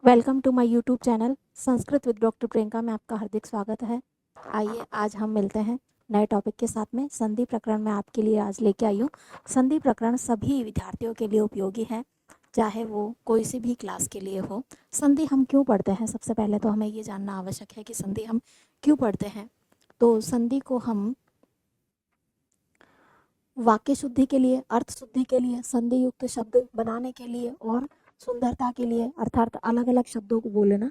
Welcome to my YouTube channel Sanskrit with doctor Priyanka में आपका हार्दिक स्वागत है। आइए आज हम मिलते हैं नए टॉपिक के साथ में। संधि प्रकरण में आपके लिए आज लेके आई हूँ। संधि प्रकरण सभी विद्यार्थियों के लिए उपयोगी है, चाहे वो कोई सी भी क्लास के लिए हो। संधि हम क्यों पढ़ते हैं? सबसे पहले तो हमें ये जानना आवश्यक है कि संधि हम क्यों पढ़ते हैं। तो संधि को हम वाक्य शुद्धि के लिए, अर्थ शुद्धि के लिए, संधि युक्त शब्द बनाने के लिए और सुंदरता के लिए, अर्थात अलग अलग शब्दों को बोलना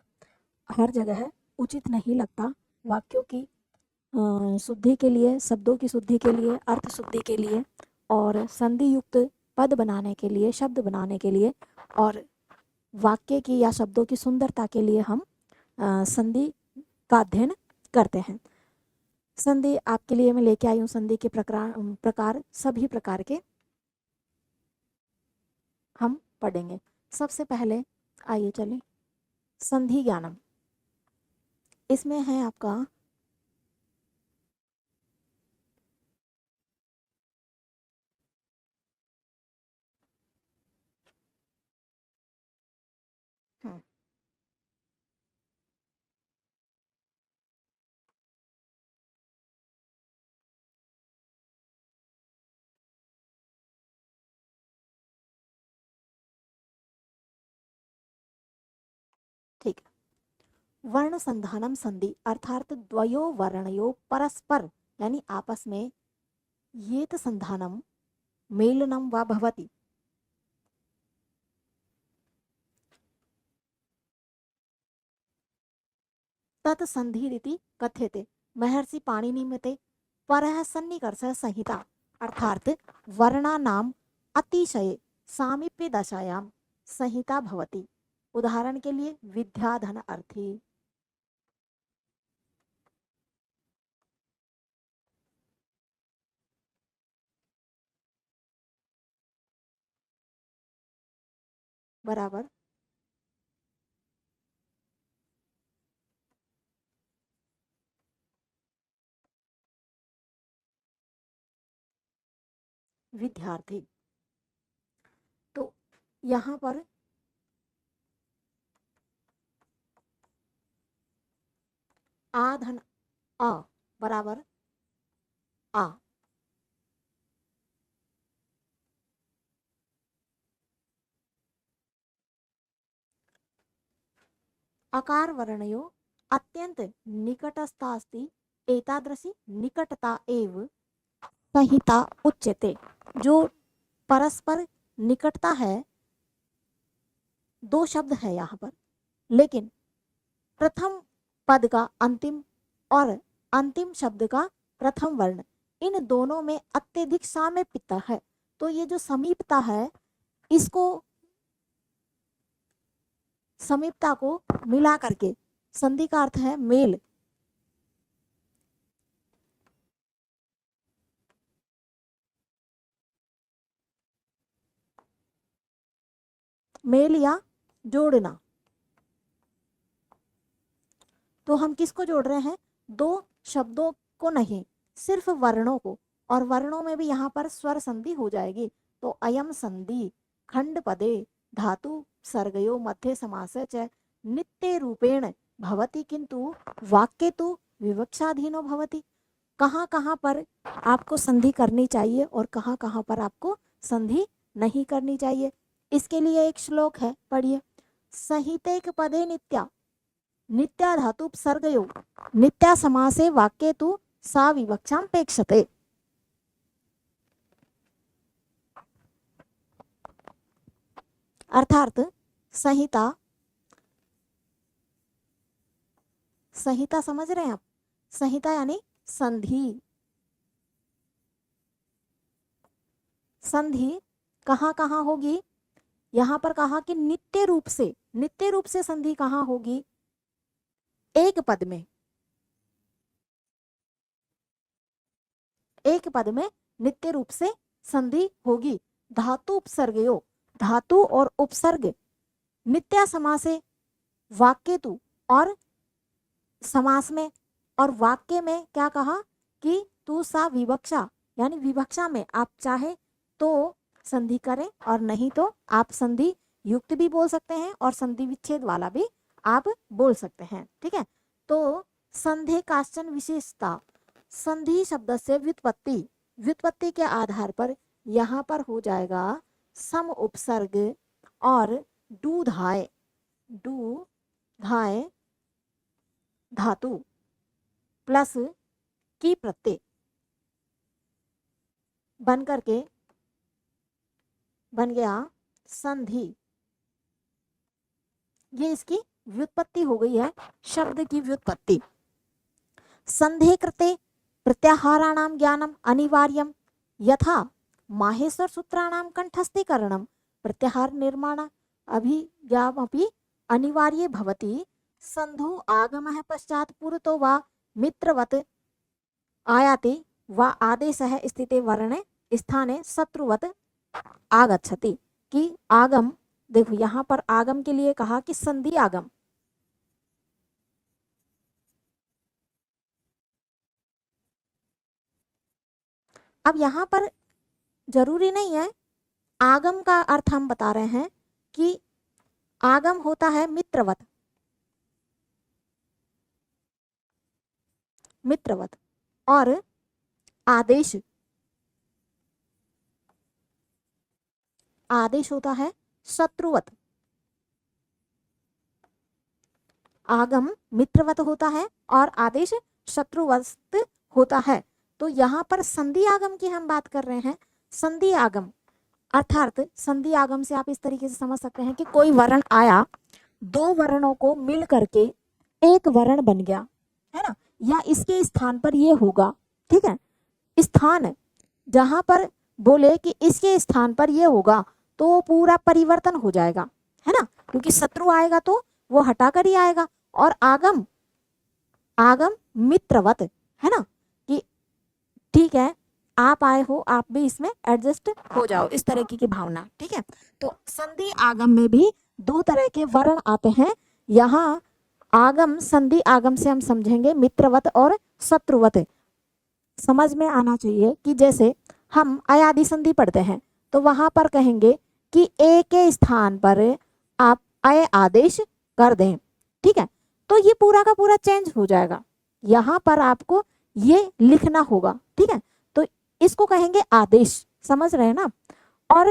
हर जगह उचित नहीं लगता। वाक्यों की शुद्धि के लिए, शब्दों की शुद्धि के लिए, अर्थ शुद्धि के लिए और संधि युक्त पद बनाने के लिए, शब्द बनाने के लिए और वाक्य की या शब्दों की सुंदरता के लिए हम संधि का अध्ययन करते हैं। संधि आपके लिए मैं लेके आई हूँ। संधि के प्रकार सभी प्रकार के हम पढ़ेंगे। सबसे पहले आइए चलिए संधि ज्ञानम। इसमें है आपका ठीक है। वर्ण संधानम संधि अर्थात द्वयो वर्णयो परस्पर यानी आपस में येत संधानम मेलनम वा भवति तत् संधिरिति कथ्यते। महर्षि पाणिनि मते परः सन्निकर्ष संहिता अर्थात वर्णानाम अतिशय सामीप्य दशायाम संहिता भवति। उदाहरण के लिए विद्याधन अर्थी। बराबर विद्यार्थी। तो यहाँ पर आधन अ बराबर आ। अकार वर्णयो अत्यंत निकटस्था अस्ति एतादृशी निकटता एव संहिता उच्यते। जो परस्पर निकटता है, दो शब्द है यहाँ पर, लेकिन प्रथम पद का अंतिम और अंतिम शब्द का प्रथम वर्ण, इन दोनों में अत्यधिक सामीप्यता है। तो ये जो समीपता है, इसको समीपता को मिला करके संधि का अर्थ है मेल। मेल या जोड़ना। तो हम किसको जोड़ रहे हैं? दो शब्दों को नहीं, सिर्फ वर्णों को। और वर्णों में भी यहाँ पर स्वर संधि हो जाएगी। तो अयम संधि खंड पदे धातु सर्गयो मध्य समास च नित्य रूपेण भवति किंतु वाक्य तो विवक्षाधीनो भवति। कहाँ कहाँ पर आपको संधि करनी चाहिए और कहाँ कहाँ पर आपको संधि नहीं करनी चाहिए। इसके लिए एक श्लोक है, पढ़िए। संहितेक पदे नित्या नित्या धातु सर्गयो नित्या समासे वाक्ये तु सा विवक्षाम पेक्षते। अर्थात संहिता, संहिता समझ रहे हैं आप? संहिता यानी संधि। संधि कहाँ कहाँ होगी? यहाँ पर कहा कि नित्य रूप से, नित्य रूप से संधि कहाँ होगी? एक पद में, एक पद में नित्य रूप से संधि होगी। धातु उपसर्गयो, धातु और उपसर्ग नित्या समासे वाक्य तु और समास में और वाक्य में क्या कहा कि तू सा विवक्षा यानी विवक्षा में आप चाहे तो संधि करें और नहीं तो आप संधि युक्त भी बोल सकते हैं और संधि विच्छेद वाला भी आप बोल सकते हैं। ठीक है, तो संधे काश्चन विशेषता, संधि शब्द से व्युत्पत्ति, व्युत्पत्ति के आधार पर यहाँ पर हो जाएगा सम उपसर्ग और डू धाय, डू धाय धातु प्लस की प्रत्यय बन करके बन गया संधि। ये इसकी व्युत्पत्ति हो गई है, शब्द की व्युत्पत्ति। संधे कृते प्रत्याहाराणाम ज्ञानम अनिवार्यम यथा माहेश्वर सूत्राणाम कंठस्थीकरणम प्रत्याहार निर्माण अभिज्ञामपि अनिवार्ये भवति। संधो आगमः पश्चात् पुरतो वा मित्रवत् आयाति वा आदेशः स्थिते वर्णे स्थाने शत्रुवत् आगच्छति। कि आगम, देखो यहाँ पर आगम के लिए कहा कि संधि आगम, अब यहाँ पर जरूरी नहीं है, आगम का अर्थ हम बता रहे हैं कि आगम होता है मित्रवत, मित्रवत, और आदेश, आदेश होता है शत्रुवत। आगम मित्रवत होता है और आदेश शत्रुवत होता है। तो यहाँ पर संधि आगम की हम बात कर रहे हैं। संधि आगम अर्थात संधि आगम से आप इस तरीके से समझ सकते हैं कि कोई वर्ण आया, दो वर्णों को मिल करके एक वर्ण बन गया, है ना, या इसके स्थान पर ये होगा। ठीक है, स्थान जहां पर बोले कि इसके स्थान पर ये होगा तो पूरा परिवर्तन हो जाएगा, है ना, क्योंकि शत्रु आएगा तो वो हटाकर ही आएगा। और आगम, आगम मित्रवत, है ना, कि ठीक है आप आए हो, आप भी इसमें एडजस्ट हो जाओ, इस तरह की भावना। ठीक है, तो संधि आगम में भी दो तरह के वर्ण आते हैं। यहाँ आगम, संधि आगम से हम समझेंगे मित्रवत और शत्रुवत। समझ में आना चाहिए कि जैसे हम अयादि संधि पढ़ते हैं तो वहां पर कहेंगे कि ए के स्थान पर आप अय आदेश कर दें। ठीक है, तो ये पूरा का पूरा चेंज हो जाएगा, यहाँ पर आपको ये लिखना होगा। ठीक है, तो इसको कहेंगे आदेश, समझ रहे हैं ना। और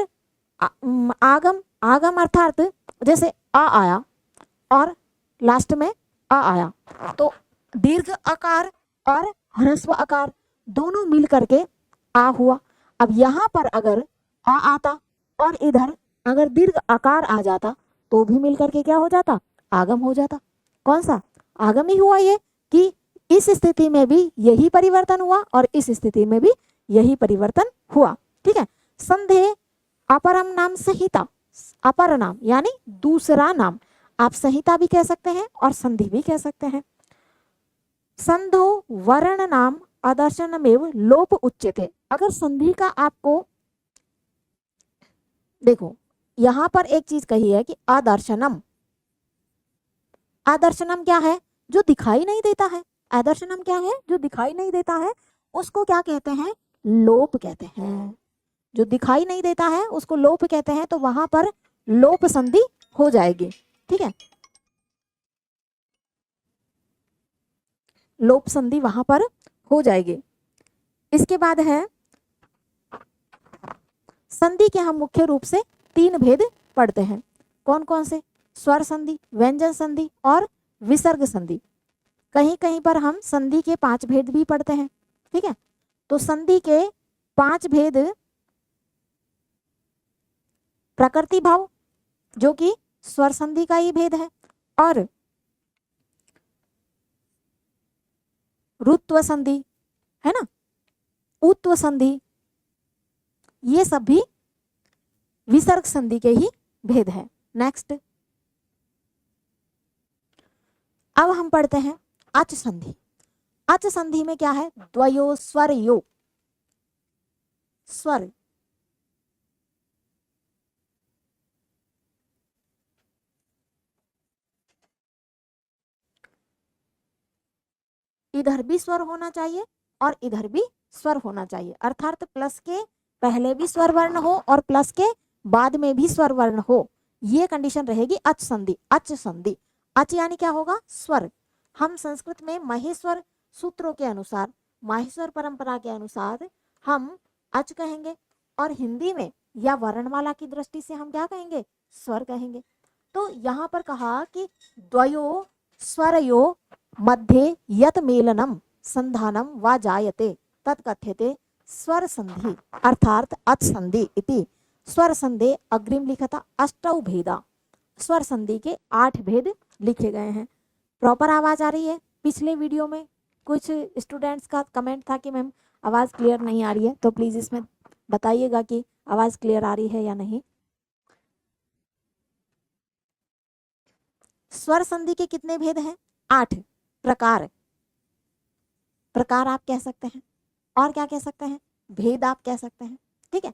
आगम, आगम अर्थात जैसे आ आया और लास्ट में आ आया, तो दीर्घ आकार और ह्रस्व आकार दोनों मिल करके आ हुआ। अब यहाँ पर अगर आ आता और इधर अगर दीर्घ आकार आ जाता तो भी मिल करके क्या हो जाता, आगम हो जाता। कौन सा आगम ही हुआ ये, कि इस स्थिति में भी यही परिवर्तन हुआ और इस स्थिति में भी यही परिवर्तन हुआ। ठीक है, संधे अपरम नाम संहिता, अपर नाम यानी दूसरा नाम, आप संहिता भी कह सकते हैं और संधि भी कह सकते हैं। संधो वर्ण नाम आदर्शनमेव लोप उच्यते। अगर संधि का आपको देखो यहां पर एक चीज कही है कि आदर्शनम, आदर्शनम क्या है, जो दिखाई नहीं देता है। आदर्शनम क्या है, जो दिखाई नहीं देता है, उसको क्या कहते हैं, लोप कहते हैं। जो दिखाई नहीं देता है उसको लोप कहते हैं, तो वहां पर लोप संधि हो जाएगी। ठीक है, लोप संधि वहां पर हो जाएगी। इसके बाद है संधि के हम मुख्य रूप से तीन भेद पढ़ते हैं। कौन कौन से, स्वर संधि, व्यंजन संधि और विसर्ग संधि। कहीं कहीं पर हम संधि के 5 भेद भी पढ़ते हैं। ठीक है, तो संधि के 5 भेद, प्रकृति भाव जो कि स्वर संधि का ही भेद है, और रुत्व संधि, है ना, उत्व संधि, ये सब भी विसर्ग संधि के ही भेद है। नेक्स्ट, अब हम पढ़ते हैं अच संधि। अच संधि में क्या है, द्वयो स्वर यो, स्वर इधर भी स्वर होना चाहिए और इधर भी स्वर होना चाहिए, अर्थात प्लस के पहले भी स्वर वर्ण हो और प्लस के बाद में भी स्वर वर्ण हो। ये कंडीशन रहेगी अच संधि। अच संधि, अच यानी क्या होगा, स्वर। हम संस्कृत में महेश्वर सूत्रों के अनुसार, माहेश्वर परंपरा के अनुसार हम अच कहेंगे, और हिंदी में या वर्णमाला की दृष्टि से हम क्या कहेंगे, स्वर कहेंगे। तो यहाँ पर कहा कि द्वयो स्वरयो मध्ये यत मेलनम संधानम वा जायते तत्कथ्यते स्वर संधि अर्थात अच संधि इति। स्वर संधि अग्रिम लिखता अष्टौ भेदा, स्वर संधि के 8 भेद लिखे गए हैं। प्रॉपर आवाज आ रही है? पिछले वीडियो में कुछ स्टूडेंट्स का कमेंट था कि मैम आवाज क्लियर नहीं आ रही है, तो प्लीज इसमें बताइएगा कि आवाज क्लियर आ रही है या नहीं। स्वर संधि के कितने भेद हैं? 8 प्रकार। प्रकार आप कह सकते हैं, और क्या कह सकते हैं, भेद आप कह सकते हैं। ठीक है,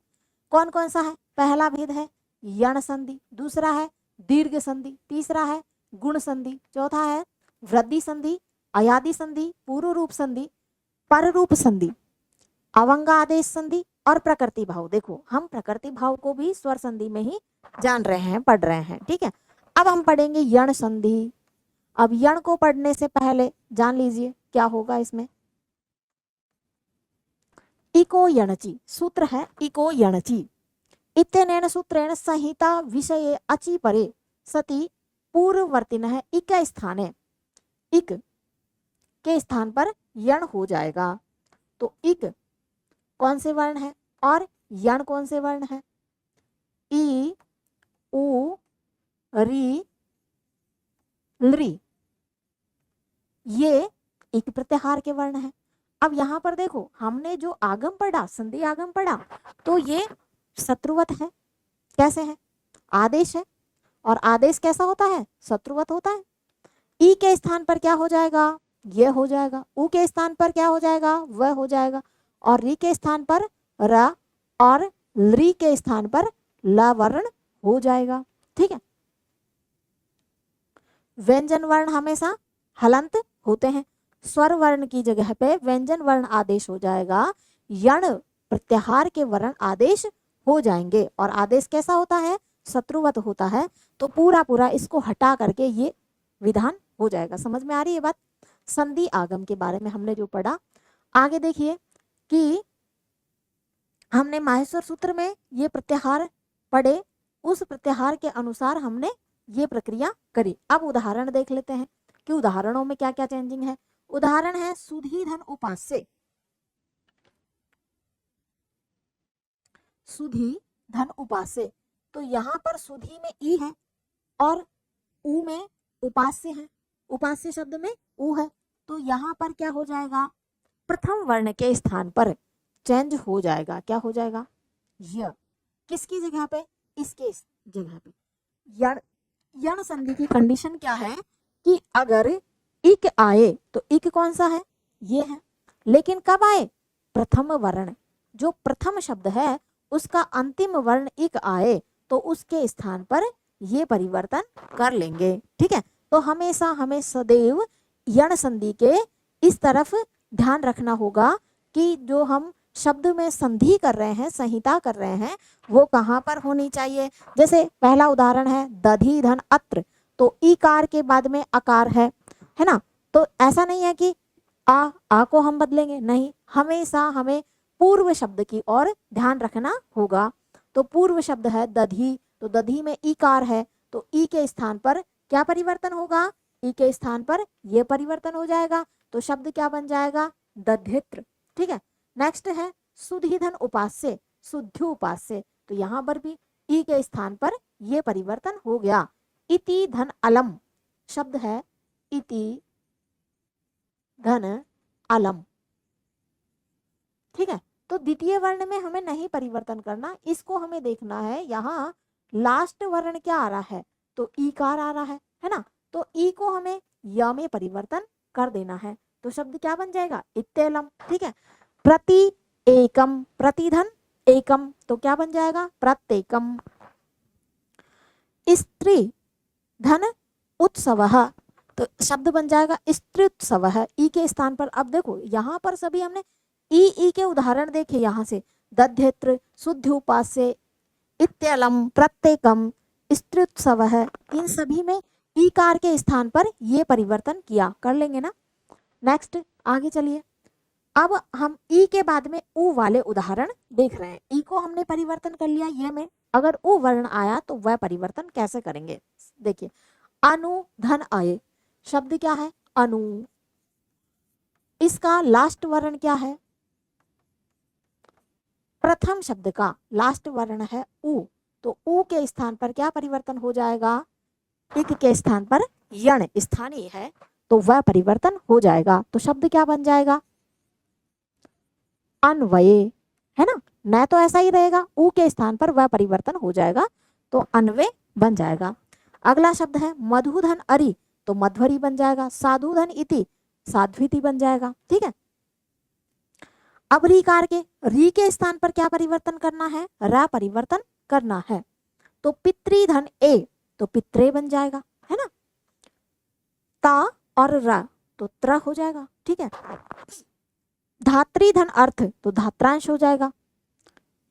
कौन कौन सा है? पहला भेद है यण संधि, दूसरा है दीर्घ संधि, तीसरा है गुण संधि, चौथा है वृद्धि संधि, अयादि संधि, पूर्व रूप संधि, पर रूप संधि, अवंगादेश संधि और प्रकृति भाव। देखो हम प्रकृति भाव को भी स्वर संधि में ही जान रहे हैं, पढ़ रहे हैं। ठीक है, अब हम पढ़ेंगे यण संधि। अब यण को पढ़ने से पहले जान लीजिए क्या होगा इसमें। इको यणचि सूत्र है, इको यणचि इत्यनेन सूत्रेण संहिता विषये अचि परे सति पूर्ववर्तिनः इक स्थाने, इक के स्थान पर यण हो जाएगा। तो इक कौन से वर्ण है और यण कौन से वर्ण है? ई, उ, री, लृ, ये इक प्रत्याहार के वर्ण है। अब यहाँ पर देखो हमने जो आगम पढ़ा, संधि आगम पढ़ा, तो ये शत्रुवत है। कैसे है? आदेश है, और आदेश कैसा होता है? शत्रुवत होता है। ई के स्थान पर क्या हो जाएगा? ये हो जाएगा। उ के स्थान पर क्या हो जाएगा? वह हो जाएगा। और री के स्थान पर र और लृ के स्थान पर ल वर्ण हो जाएगा। ठीक है, व्यंजन वर्ण हमेशा हलंत होते हैं। स्वर वर्ण की जगह पे व्यंजन वर्ण आदेश हो जाएगा, यण प्रत्याहार के वर्ण आदेश हो जाएंगे। और आदेश कैसा होता है? शत्रुवत होता है। तो पूरा पूरा इसको हटा करके ये विधान हो जाएगा। समझ में आ रही है बात? संधि आगम के बारे में हमने जो पढ़ा। आगे देखिए कि हमने माहेश्वर सूत्र में ये प्रत्याहार पढ़े, उस प्रत्याहार के अनुसार हमने ये प्रक्रिया करी। अब उदाहरण देख लेते हैं कि उदाहरणों में क्या क्या चेंजिंग है। उदाहरण है सुधी धन उपास्य। सुधी धन उपास्य, तो यहाँ पर सुधी में ई है और उ में उपास्य है। उपास्य शब्द में उ है, तो यहाँ पर क्या हो जाएगा? प्रथम वर्ण के स्थान पर चेंज हो जाएगा। क्या हो जाएगा? य। किसकी जगह पे? इसके जगह पे। यण, यण संधि की कंडीशन क्या है कि अगर इक आए तो इक कौन सा है? ये है। लेकिन कब आए? प्रथम वर्ण, जो प्रथम शब्द है उसका अंतिम वर्ण इक आए तो उसके स्थान पर ये परिवर्तन कर लेंगे। ठीक है, तो हमेशा हमें सदैव यण संधि के इस तरफ ध्यान रखना होगा कि जो हम शब्द में संधि कर रहे हैं, संहिता कर रहे हैं, वो कहाँ पर होनी चाहिए। जैसे पहला उदाहरण है दधि धन अत्र, तो ईकार के बाद में अकार है ना। तो ऐसा नहीं है कि आ को हम बदलेंगे, नहीं, हमेशा हमें पूर्व शब्द की ओर ध्यान रखना होगा। तो पूर्व शब्द है दधि, तो दधि में ईकार है, तो ई के स्थान पर क्या परिवर्तन होगा? ई के स्थान पर यह परिवर्तन हो जाएगा, तो शब्द क्या बन जाएगा? दधित्र। ठीक है, नेक्स्ट है सुधी धन उपास्य, शुद्ध उपास्य, तो यहाँ पर भी ई के स्थान पर यह परिवर्तन हो गया। इति धन अलम शब्द है, इति धन अलम। ठीक है, तो द्वितीय वर्ण में हमें नहीं परिवर्तन करना, इसको हमें देखना है यहाँ लास्ट वर्ण क्या आ रहा है, तो ईकार आ रहा है ना। तो ई को हमें य में परिवर्तन कर देना है, तो शब्द क्या बन जाएगा? इत्यलम। ठीक है, प्रति एकम, प्रतिधन एकम, तो क्या बन जाएगा? प्रत्येकम। स्त्री धन उत्सवः, तो शब्द बन जाएगा स्त्रीत्सवः। ई के स्थान पर अब देखो यहाँ पर सभी हमने ई के उदाहरण देखे, यहाँ से दध्यत्र, शुद्ध उपास्य, इत्यलम, प्रत्येकम, स्त्रुत्सव है, इन सभी में ईकार के स्थान पर ये परिवर्तन किया। कर लेंगे ना। नेक्स्ट आगे चलिए। अब हम ई के बाद में ऊ वाले उदाहरण देख रहे हैं। ई को हमने परिवर्तन कर लिया, ये में अगर ऊ वर्ण आया तो वह परिवर्तन कैसे करेंगे। देखिए, अनु धन आए, शब्द क्या है, अनु। इसका लास्ट वर्ण क्या है, प्रथम शब्द का लास्ट वर्ण है ऊ, तो ऊ के स्थान पर क्या परिवर्तन हो जाएगा, इक के स्थान पर यण स्थानीय है तो वह परिवर्तन हो जाएगा। तो शब्द क्या बन जाएगा, अन्वये, है ना। न तो ऐसा ही रहेगा, ऊ के स्थान पर वह परिवर्तन हो जाएगा तो अन्वय बन जाएगा। अगला शब्द है मधुधन अरि, तो मध्वरी बन जाएगा। साधुधन इति, साध्विति बन जाएगा। ठीक है। अब रीकार के री के स्थान पर क्या परिवर्तन करना है, रा परिवर्तन करना है, तो पितृधन ए, तो पित्रे बन जाएगा, है ना। ता और रा तो त्र हो जाएगा। ठीक है। धात्रीधन अर्थ, तो धात्रांश हो जाएगा।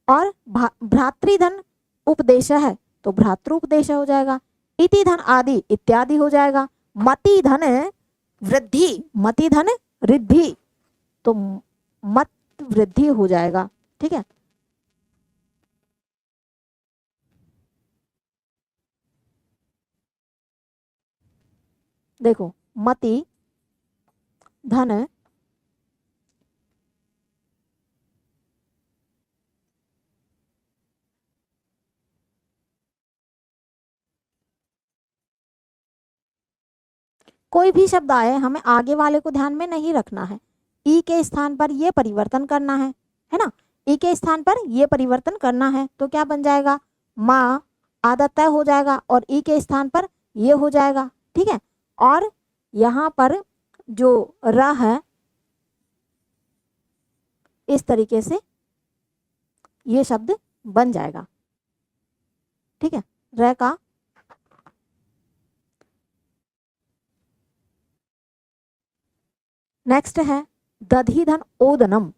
और भ्रातृधन उपदेश है तो भ्रातृपदेश हो जाएगा। इति धन आदि इत्यादि हो जाएगा। मति धन वृद्धि, मति धन वृद्धि, तो मत वृद्धि हो जाएगा। ठीक है। देखो, मति धन कोई भी शब्द आए हमें आगे वाले को ध्यान में नहीं रखना है। ई के स्थान पर ये परिवर्तन करना है ना। ई के स्थान पर ये परिवर्तन करना है तो क्या बन जाएगा, माँ आदत तय हो जाएगा और ई के स्थान पर ये हो जाएगा। ठीक है। और यहाँ पर जो र है इस तरीके से ये शब्द बन जाएगा। ठीक है। र का नेक्स्ट है दधिधन ओदनम।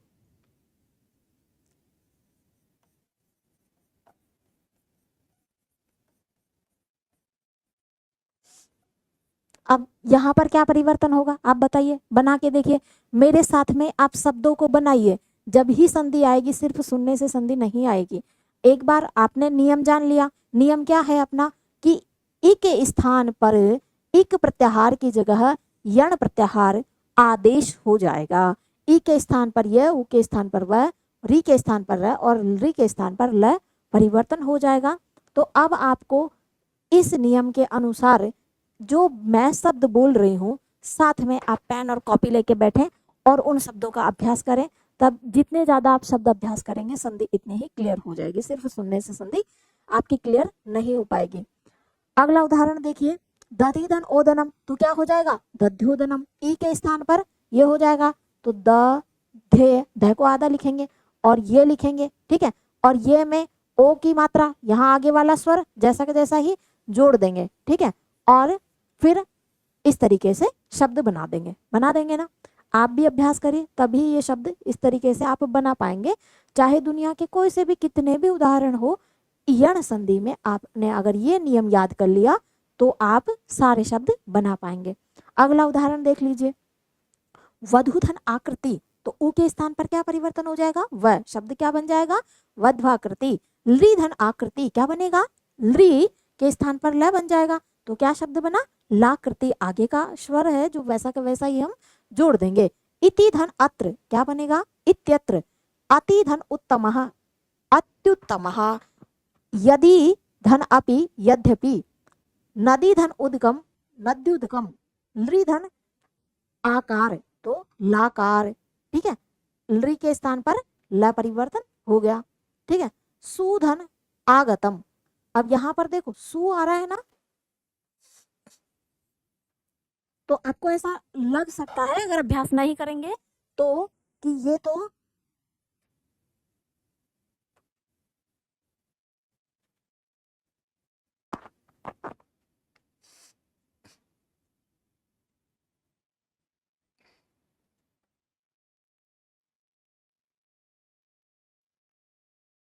अब यहाँ पर क्या परिवर्तन होगा आप बताइए, बना के देखिए मेरे साथ में, आप शब्दों को बनाइए। जब ही संधि आएगी, सिर्फ सुनने से संधि नहीं आएगी। एक बार आपने नियम जान लिया, नियम क्या है अपना, कि इ के स्थान पर इक प्रत्याहार की जगह यण प्रत्याहार आदेश हो जाएगा। ई के स्थान पर यह, उ के स्थान पर वह, री के स्थान पर र और री के स्थान पर ल परिवर्तन हो जाएगा। तो अब आपको इस नियम के अनुसार जो मैं शब्द बोल रही हूँ, साथ में आप पेन और कॉपी लेके बैठें और उन शब्दों का अभ्यास करें। तब जितने ज़्यादा आप शब्द अभ्यास करेंगे, संधि इतनी ही क्लियर हो जाएगी। सिर्फ सुनने से संधि आपकी क्लियर नहीं हो पाएगी। अगला उदाहरण देखिए, दधिधन ओदनम, तो क्या हो जाएगा, दध्योदनम। ई के स्थान पर ये हो जाएगा तो द ध को आधा लिखेंगे और ये लिखेंगे। ठीक है। और ये में ओ की मात्रा, यहाँ आगे वाला स्वर जैसा का जैसा ही जोड़ देंगे। ठीक है। और फिर इस तरीके से शब्द बना देंगे ना। आप भी अभ्यास करिए, तभी ये शब्द इस तरीके से आप बना पाएंगे। चाहे दुनिया के कोई से भी कितने भी उदाहरण हो, यण संधि में आपने अगर ये नियम याद कर लिया तो आप सारे शब्द बना पाएंगे। अगला उदाहरण देख लीजिए, वधुधन आकृति, तो उ के स्थान पर क्या परिवर्तन हो जाएगा, वह शब्द क्या बन जाएगा, वध्वाकृति। लृधन आकृति क्या बनेगा, लृ के स्थान पर ल बन जाएगा तो क्या शब्द बना, लाकृति। आगे का स्वर है जो वैसा का वैसा ही हम जोड़ देंगे। इति धन अत्र क्या बनेगा, इत्यत्र। अति धन उत्तमः, अत्युत्तमः। यदि धन अपि, यद्यपि। नदी धन उद्गम, नद्युद्गम। लृ धन आकार तो लाकार। ठीक है। लृ के स्थान पर ल परिवर्तन हो गया। ठीक है। सुधन आगतम, अब यहां पर देखो सु आ रहा है ना, तो आपको ऐसा लग सकता है अगर अभ्यास नहीं करेंगे तो कि ये तो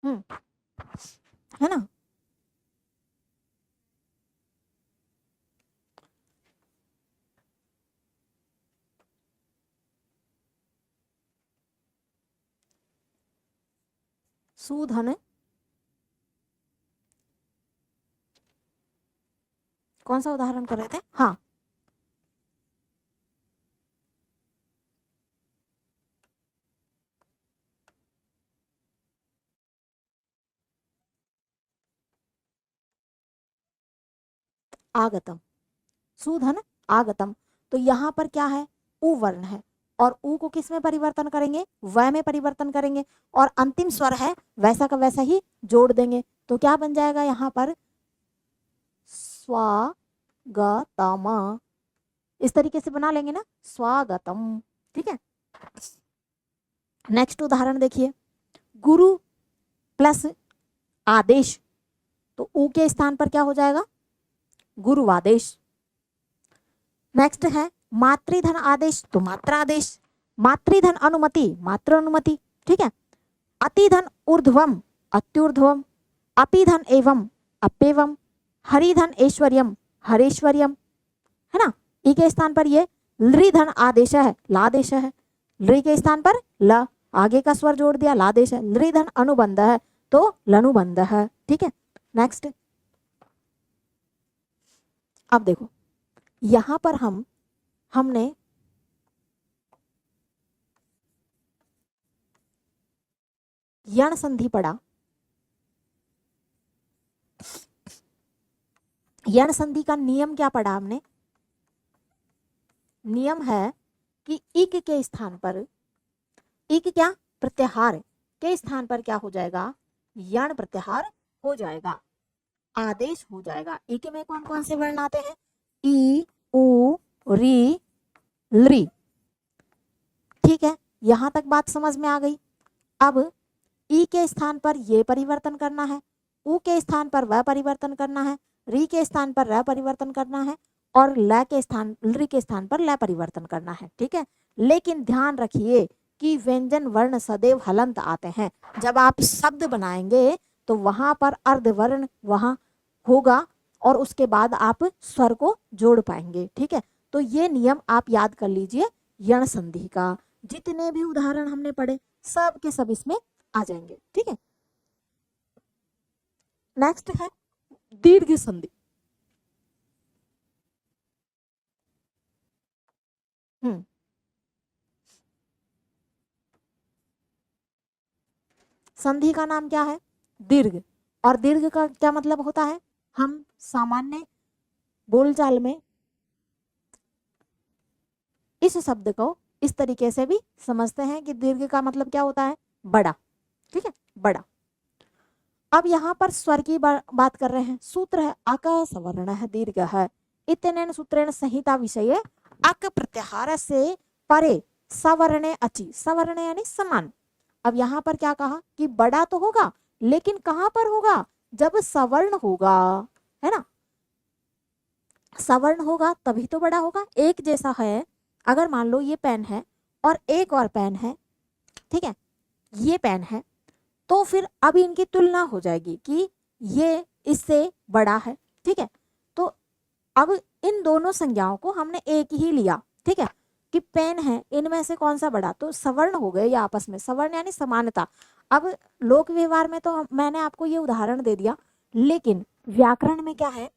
है ना। सुधन, कौन सा उदाहरण कर रहे थे? हाँ, आगतम, सुधन आगतम। तो यहाँ पर क्या है? उ वर्ण है, और उ को किस में परिवर्तन करेंगे? व में परिवर्तन करेंगे, और अंतिम स्वर है वैसा का वैसा ही जोड़ देंगे। तो क्या बन जाएगा यहाँ पर? स्वागतम, इस तरीके से बना लेंगे ना, स्वागतम। ठीक है, नेक्स्ट उदाहरण देखिए, गुरु प्लस आदेश, तो उ के स्थान पर क्या हो जाएगा? गुरुवादेश। नेक्स्ट है मातृधन आदेश, तो मात्रादेश। मातृधन अनुमति, मात्र अनुमति। ठीक है, अतिधन ऊर्ध्वम, अत्यूर्ध्वम। अपिधन एवं, अपेवम। हरिधन ऐश्वर्यम, हरेश्वर्यम, है ना। ई के स्थान पर ये लृधन आदेश है, लादेश है। लृ के स्थान पर ल, आगे का स्वर जोड़ दिया, लादेश है। लृधन अनुबंध है, तो लनुबंध है। ठीक है, नेक्स्ट। अब देखो, यहां पर हमने यण संधि पढ़ा। यण संधि का नियम क्या पढ़ा हमने? नियम है कि इक के स्थान पर, इक क्या? प्रत्याहार के स्थान पर क्या हो जाएगा? यण प्रत्याहार हो जाएगा, आदेश हो जाएगा। इक में कौन कौन से वर्ण आते हैं? ई, उ, री, लृ। ठीक है, यहां तक बात समझ में आ गई। अब ई के स्थान पर ये परिवर्तन करना है, उ के स्थान पर वह परिवर्तन करना है, री के स्थान पर र परिवर्तन करना है, और ल के स्थान, लृ के स्थान पर ल परिवर्तन करना है। ठीक है, लेकिन ध्यान रखिए कि व्यंजन वर्ण सदैव हलंत आते हैं। जब आप शब्द बनाएंगे तो वहां पर अर्धवर्ण वहां होगा, और उसके बाद आप स्वर को जोड़ पाएंगे। ठीक है, तो ये नियम आप याद कर लीजिए यण संधि का। जितने भी उदाहरण हमने पढ़े सब के सब इसमें आ जाएंगे। ठीक है, नेक्स्ट है दीर्घ संधि। संधि का नाम क्या है? दीर्घ। और दीर्घ का क्या मतलब होता है? हम सामान्य बोलचाल में इस शब्द को इस तरीके से भी समझते हैं कि दीर्घ का मतलब क्या होता है? बड़ा। ठीक है, बड़ा। अब यहाँ पर स्वर की बात कर रहे हैं। सूत्र है अक सवर्ण है दीर्घ है, इतनेन सूत्रेण संहिता विषय अक प्रत्याहार से परे सवर्णे अचि, सवर्णे यानी समान। अब यहाँ पर क्या कहा कि बड़ा तो होगा, लेकिन कहां पर होगा? जब सवर्ण होगा, है ना। सवर्ण होगा तभी तो बड़ा होगा। एक जैसा है, अगर मान लो ये पेन है और एक और पेन है, ठीक है, ये पेन है, तो फिर अब इनकी तुलना हो जाएगी कि ये इससे बड़ा है। ठीक है, तो अब इन दोनों संज्ञाओं को हमने एक ही लिया। ठीक है, कि पेन है, इनमें से कौन सा बड़ा? तो सवर्ण हो गए ये आपस में, सवर्ण यानी समानता। अब लोक व्यवहार में तो मैंने आपको ये उदाहरण दे दिया, लेकिन व्याकरण में क्या है?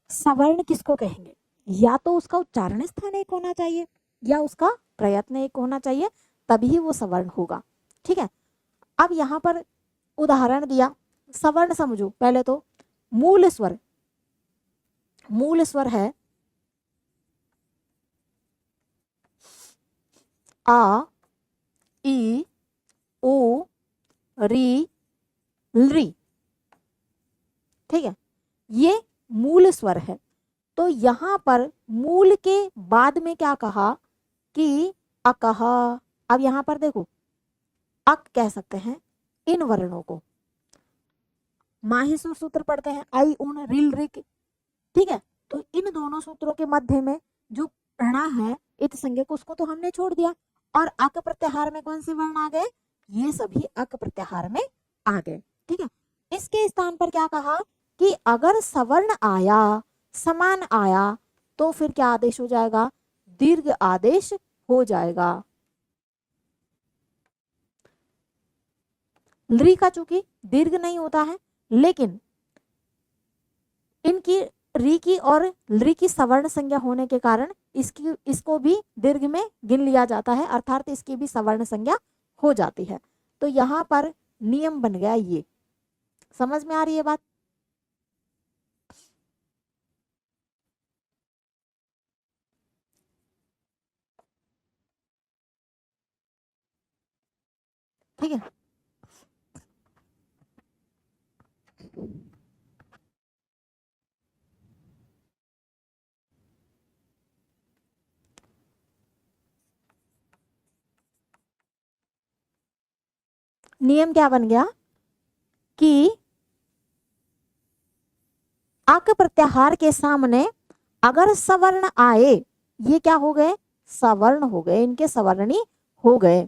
सवर्ण किसको कहेंगे? या तो उसका उच्चारण स्थान एक होना चाहिए, या उसका प्रयत्न एक होना चाहिए, तभी वो सवर्ण होगा। ठीक है, अब यहाँ पर उदाहरण दिया, सवर्ण समझो पहले तो। मूल स्वर, मूल स्वर है आ, ई, उ, री, लृ। ठीक है, ये मूल स्वर है। तो यहां पर मूल के बाद में क्या कहा कि अकह। अब यहां पर देखो, अक कह सकते हैं इन वर्णों को। माहेश्वर सूत्र पढ़ते हैं, आई उन रिल रिक। ठीक है, तो इन दोनों सूत्रों के मध्य में जो प्रणा है इत संज्ञक, उसको तो हमने छोड़ दिया, और अक प्रत्याहार में कौन से वर्ण आ गए? ये सभी अक प्रत्याहार में आ गए। ठीक है, इसके स्थान पर क्या कहा कि अगर सवर्ण आया, समान आया, तो फिर क्या आदेश हो जाएगा? दीर्घ आदेश हो जाएगा। ली का चूंकि दीर्घ नहीं होता है, लेकिन इनकी री की और ली की सवर्ण संज्ञा होने के कारण इसको भी दीर्घ में गिन लिया जाता है, अर्थात इसकी भी सवर्ण संज्ञा हो जाती है। तो यहाँ पर नियम बन गया ये। समझ में आ रही है बात? ठीक है। नियम क्या बन गया कि आक प्रत्याहार के सामने अगर सवर्ण आए, ये क्या हो गए? सवर्ण हो गए, इनके सवर्णी हो गए।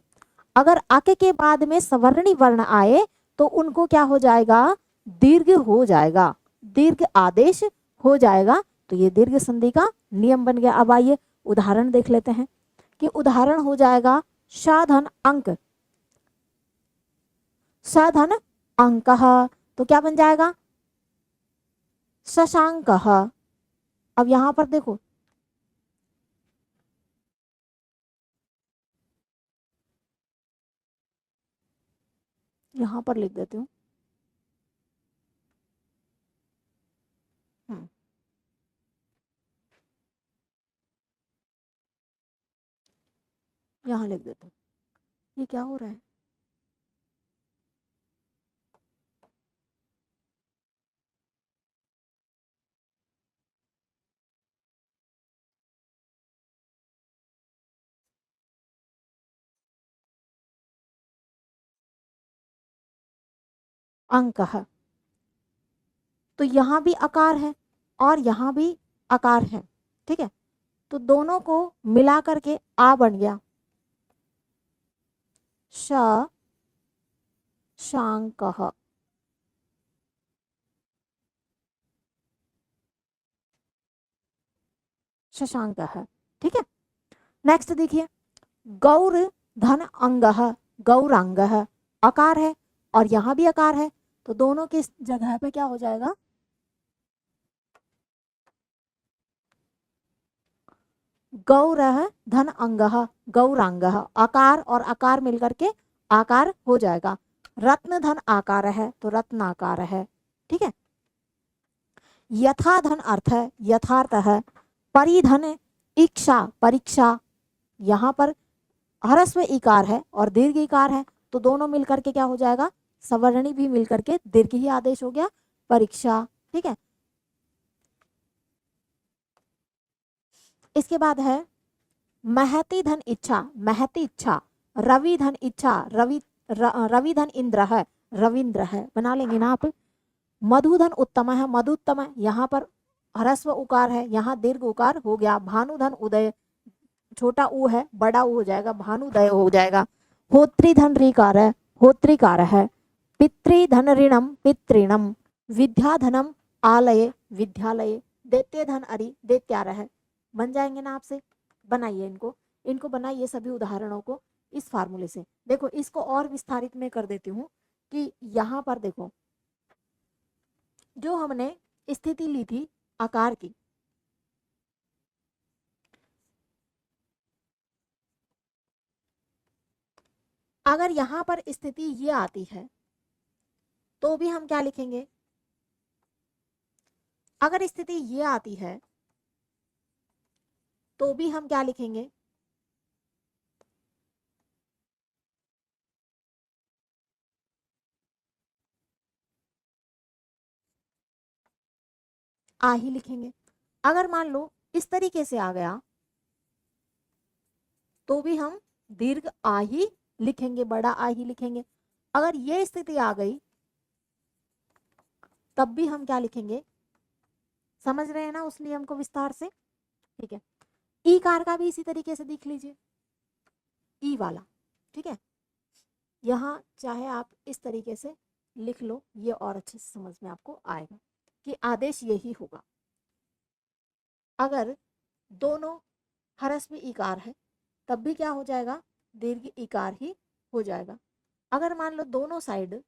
अगर आके के बाद में सवर्णी वर्ण आए तो उनको क्या हो जाएगा? दीर्घ हो जाएगा, दीर्घ आदेश हो जाएगा। तो ये दीर्घ संधि का नियम बन गया। अब आइए उदाहरण देख लेते हैं कि उदाहरण हो जाएगा साधन अंक, साधन अंक। तो क्या बन जाएगा? शशांक। अब यहां पर देखो, यहां पर लिख देती हूँ। यहाँ लिख देती हूँ। ये क्या हो रहा है? अंक। तो यहाँ भी आकार है और यहाँ भी आकार है, ठीक है। तो दोनों को मिला करके आ बन गया, शशांक। शशांक है, ठीक है। नेक्स्ट देखिए, गौर धन अंग, गौरांग है, आकार है और यहाँ भी आकार है। तो दोनों की जगह पे क्या हो जाएगा? गौर धन अंग, गौरांग। आकार और आकार मिलकर के आकार हो जाएगा। रत्न धन आकार है तो रत्नाकार है, ठीक है। यथा धन अर्थ है, यथार्थ है। परिधन इच्छा, परीक्षा। यहाँ पर ह्रस्व इकार है और दीर्घ इकार है, तो दोनों मिलकर के क्या हो जाएगा? सवर्णी भी मिलकर के दीर्घ ही आदेश हो गया, परीक्षा, ठीक है। इसके बाद है महती धन इच्छा, महती इच्छा। रवि धन इच्छा, रवि धन इंद्र है, रविंद्र है, बना लेंगे ना आप। मधुधन उत्तम है, मधुत्तम है। यहाँ पर ह्रस्व उकार है, यहाँ दीर्घ उकार हो गया। भानुधन उदय, छोटा ऊ है, बड़ा ऊ हो जाएगा, भानुदय हो जाएगा। होत्री धन ऋकार है, होत्रिकार है। पितृधन ऋणम, पितृणम। विद्याधनम आलय, विद्यालय। दैत्य धन अरि, दैत्यार है। बन जाएंगे ना आपसे? बनाइए इनको, इनको बनाइए सभी उदाहरणों को इस फार्मूले से। देखो इसको और विस्तारित में कर देती हूँ कि यहाँ पर देखो, जो हमने स्थिति ली थी आकार की, अगर यहाँ पर स्थिति ये आती है तो भी हम क्या लिखेंगे? अगर स्थिति ये आती है तो भी हम क्या लिखेंगे? आ ही लिखेंगे। अगर मान लो इस तरीके से आ गया तो भी हम दीर्घ आ ही लिखेंगे, बड़ा आ ही लिखेंगे। अगर ये स्थिति आ गई तब भी हम क्या लिखेंगे? समझ रहे हैं ना उस नियम को विस्तार से? ठीक है। ई कार का भी इसी तरीके से देख लीजिए, ई वाला, ठीक है। यहाँ चाहे आप इस तरीके से लिख लो, ये और अच्छे से समझ में आपको आएगा कि आदेश यही होगा। अगर दोनों ह्रस्व इकार है तब भी क्या हो जाएगा? दीर्घ इकार ही हो जाएगा। अगर मान लो दोनों साइड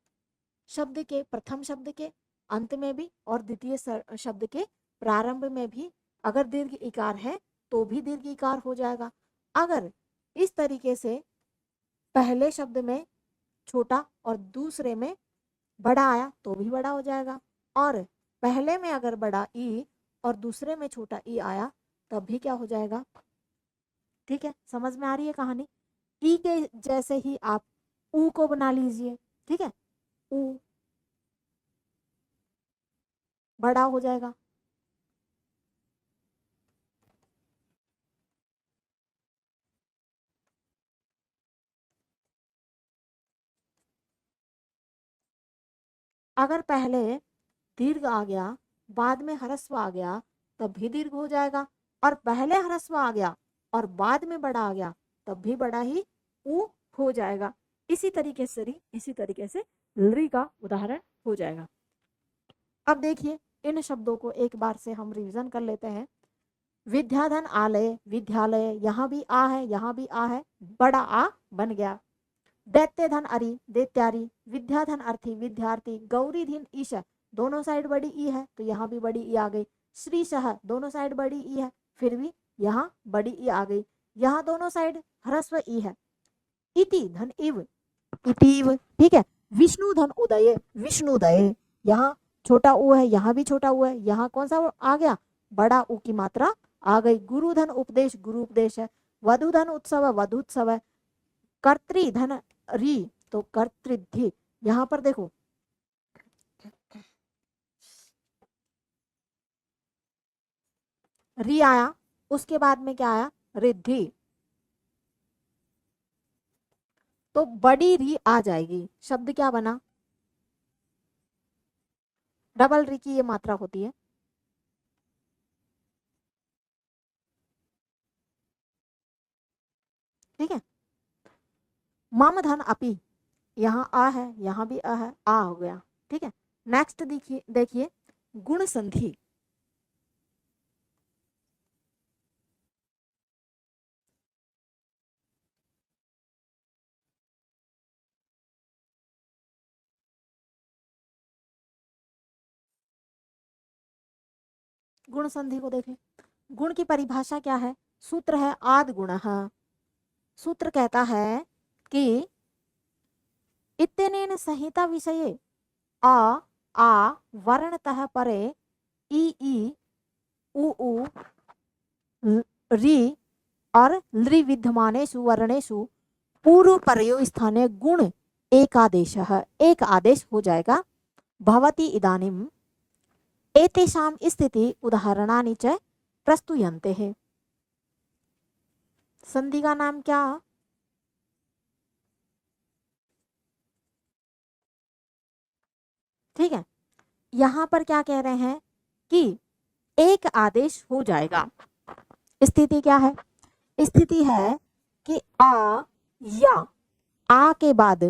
शब्द के प्रथम शब्द के अंत में भी और द्वितीय शब्द के प्रारंभ में भी अगर दीर्घ इकार है तो भी दीर्घ इकार हो जाएगा। अगर इस तरीके से पहले शब्द में छोटा और दूसरे में बड़ा आया तो भी बड़ा हो जाएगा, और पहले में अगर बड़ा ई और दूसरे में छोटा ई आया तब भी क्या हो जाएगा। ठीक है, समझ में आ रही है कहानी। ई के जैसे ही आप ऊ को बना लीजिए, ठीक है, ऊ बड़ा हो जाएगा। अगर पहले दीर्घ आ गया बाद में ह्रस्व आ गया तब भी दीर्घ हो जाएगा, और पहले ह्रस्व आ गया और बाद में बड़ा आ गया तब भी बड़ा ही ऊ हो जाएगा। इसी तरीके से री का उदाहरण हो जाएगा। अब देखिए इन शब्दों को एक बार से हम रिवीजन कर लेते हैं। विद्याधन आलय, विद्यालय, यहाँ भी आ है यहाँ भी आ है, बड़ा आ बन गया। दैत्य धन अरि, दैत्यारी, विद्याधन अर्थी, विद्यार्थी, गौरी धन ईश, दोनों साइड बड़ी ई है तो यहाँ भी बड़ी ई आ गई। श्री शाह, दोनों साइड बड़ी ई है फिर भी यहाँ बड़ी ई आ गई। यहाँ दोनों साइड ह्रस्व ई है। इति धन इव, इतिव, ठीक है। विष्णु धन उदय, विष्णुदय, यहाँ छोटा ऊ है यहाँ भी छोटा ऊ है, यहाँ कौन सा आ गया, बड़ा ऊ की मात्रा आ गई। गुरु धन उपदेश, गुरु उपदेश है। वधु धन उत्सव, वधुत्सव है। कर्तृ धन री तो कर्तृधि, यहाँ पर देखो री आया उसके बाद में क्या आया, रिद्धि, तो बड़ी री आ जाएगी। शब्द क्या बना, डबल री की ये मात्रा होती है। ठीक है। मम धन अपि, यहाँ आ है यहाँ भी आ है, आ हो गया। ठीक है। नेक्स्ट देखिए देखिए गुण संधि। गुण संधि को देखें। गुण की परिभाषा क्या है, सूत्र है आद गुण। सूत्र कहता है कि इत्यनेन संहिता विषये आ आ वर्णतः परे ई उ उ री और लृ विद्यमानेषु वर्णेषु पूर्व परयो स्थाने गुण एकादेश, एक आदेश हो जाएगा। भवति इदानीम एतेषां स्थिति उदाहरणानि च प्रस्तुयन्ते हैं। संधि का नाम क्या, ठीक है। यहां पर क्या कह रहे हैं कि एक आदेश हो जाएगा। स्थिति क्या है, स्थिति है कि आ या आ के बाद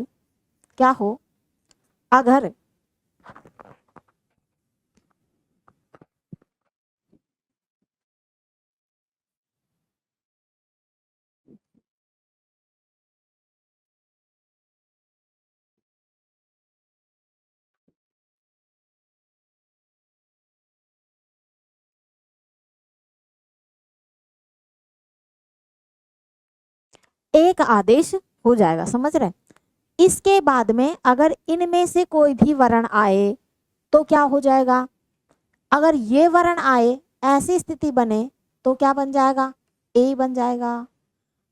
क्या हो, अगर एक आदेश हो जाएगा, समझ रहे। इसके बाद में अगर इनमें से कोई भी वर्ण आए तो क्या हो जाएगा, अगर ये वर्ण आए ऐसी स्थिति बने तो क्या बन जाएगा, ए बन जाएगा।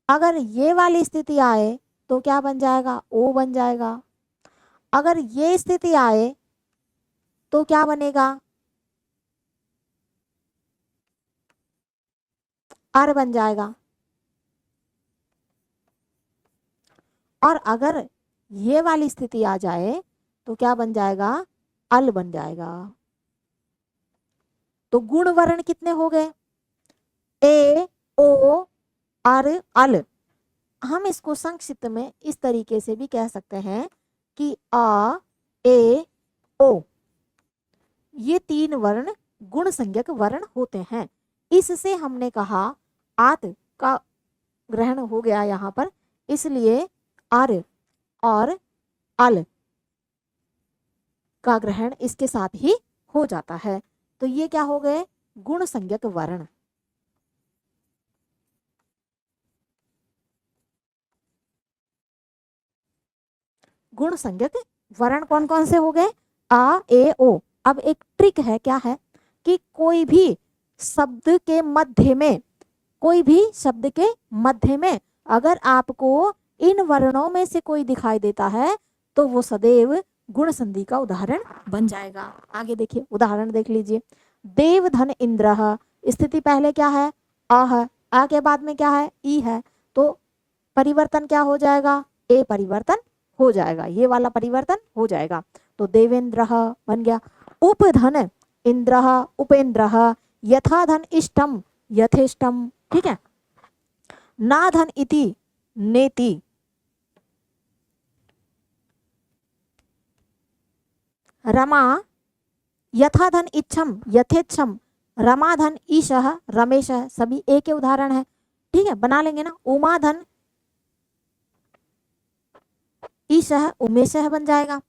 अगर ये वाली स्थिति आए तो क्या बन जाएगा, ओ बन जाएगा। अगर ये स्थिति आए तो क्या बनेगा, अर बन जाएगा। और अगर ये वाली स्थिति आ जाए तो क्या बन जाएगा, अल बन जाएगा। तो गुण वर्ण कितने हो गए, ए ओ अर अल। हम इसको संक्षिप्त में इस तरीके से भी कह सकते हैं कि आ ए ओ, ये तीन वर्ण गुण संज्ञक वर्ण होते हैं। इससे हमने कहा आत का ग्रहण हो गया यहाँ पर, इसलिए अर और अल का ग्रहण इसके साथ ही हो जाता है। तो ये क्या हो गए, गुण संज्ञक वर्ण। गुण संज्ञक वर्ण कौन कौन से हो गए, आ ए ओ। अब एक ट्रिक है, क्या है कि कोई भी शब्द के मध्य में, कोई भी शब्द के मध्य में अगर आपको इन वर्णों में से कोई दिखाई देता है तो वो सदैव गुण संधि का उदाहरण बन जाएगा। आगे देखिए, उदाहरण देख लीजिए। देव धन इंद्रः, स्थिति पहले क्या है, आ है, आ के बाद में क्या है, ई है, तो परिवर्तन क्या हो जाएगा, ए परिवर्तन हो जाएगा, ये वाला परिवर्तन हो जाएगा। तो देवेंद्रः बन गया। उपधन इंद्रः उपेंद्रः, यथा धन इष्टम यथेष्टम, ठीक है। ना धन इति नेति, रमा यथा धन इच्छम यथेच्छम, रमाधन ईशः रमेशः, सभी एक के उदाहरण है, ठीक है, बना लेंगे ना। उमाधन ईशः उमेशः बन जाएगा।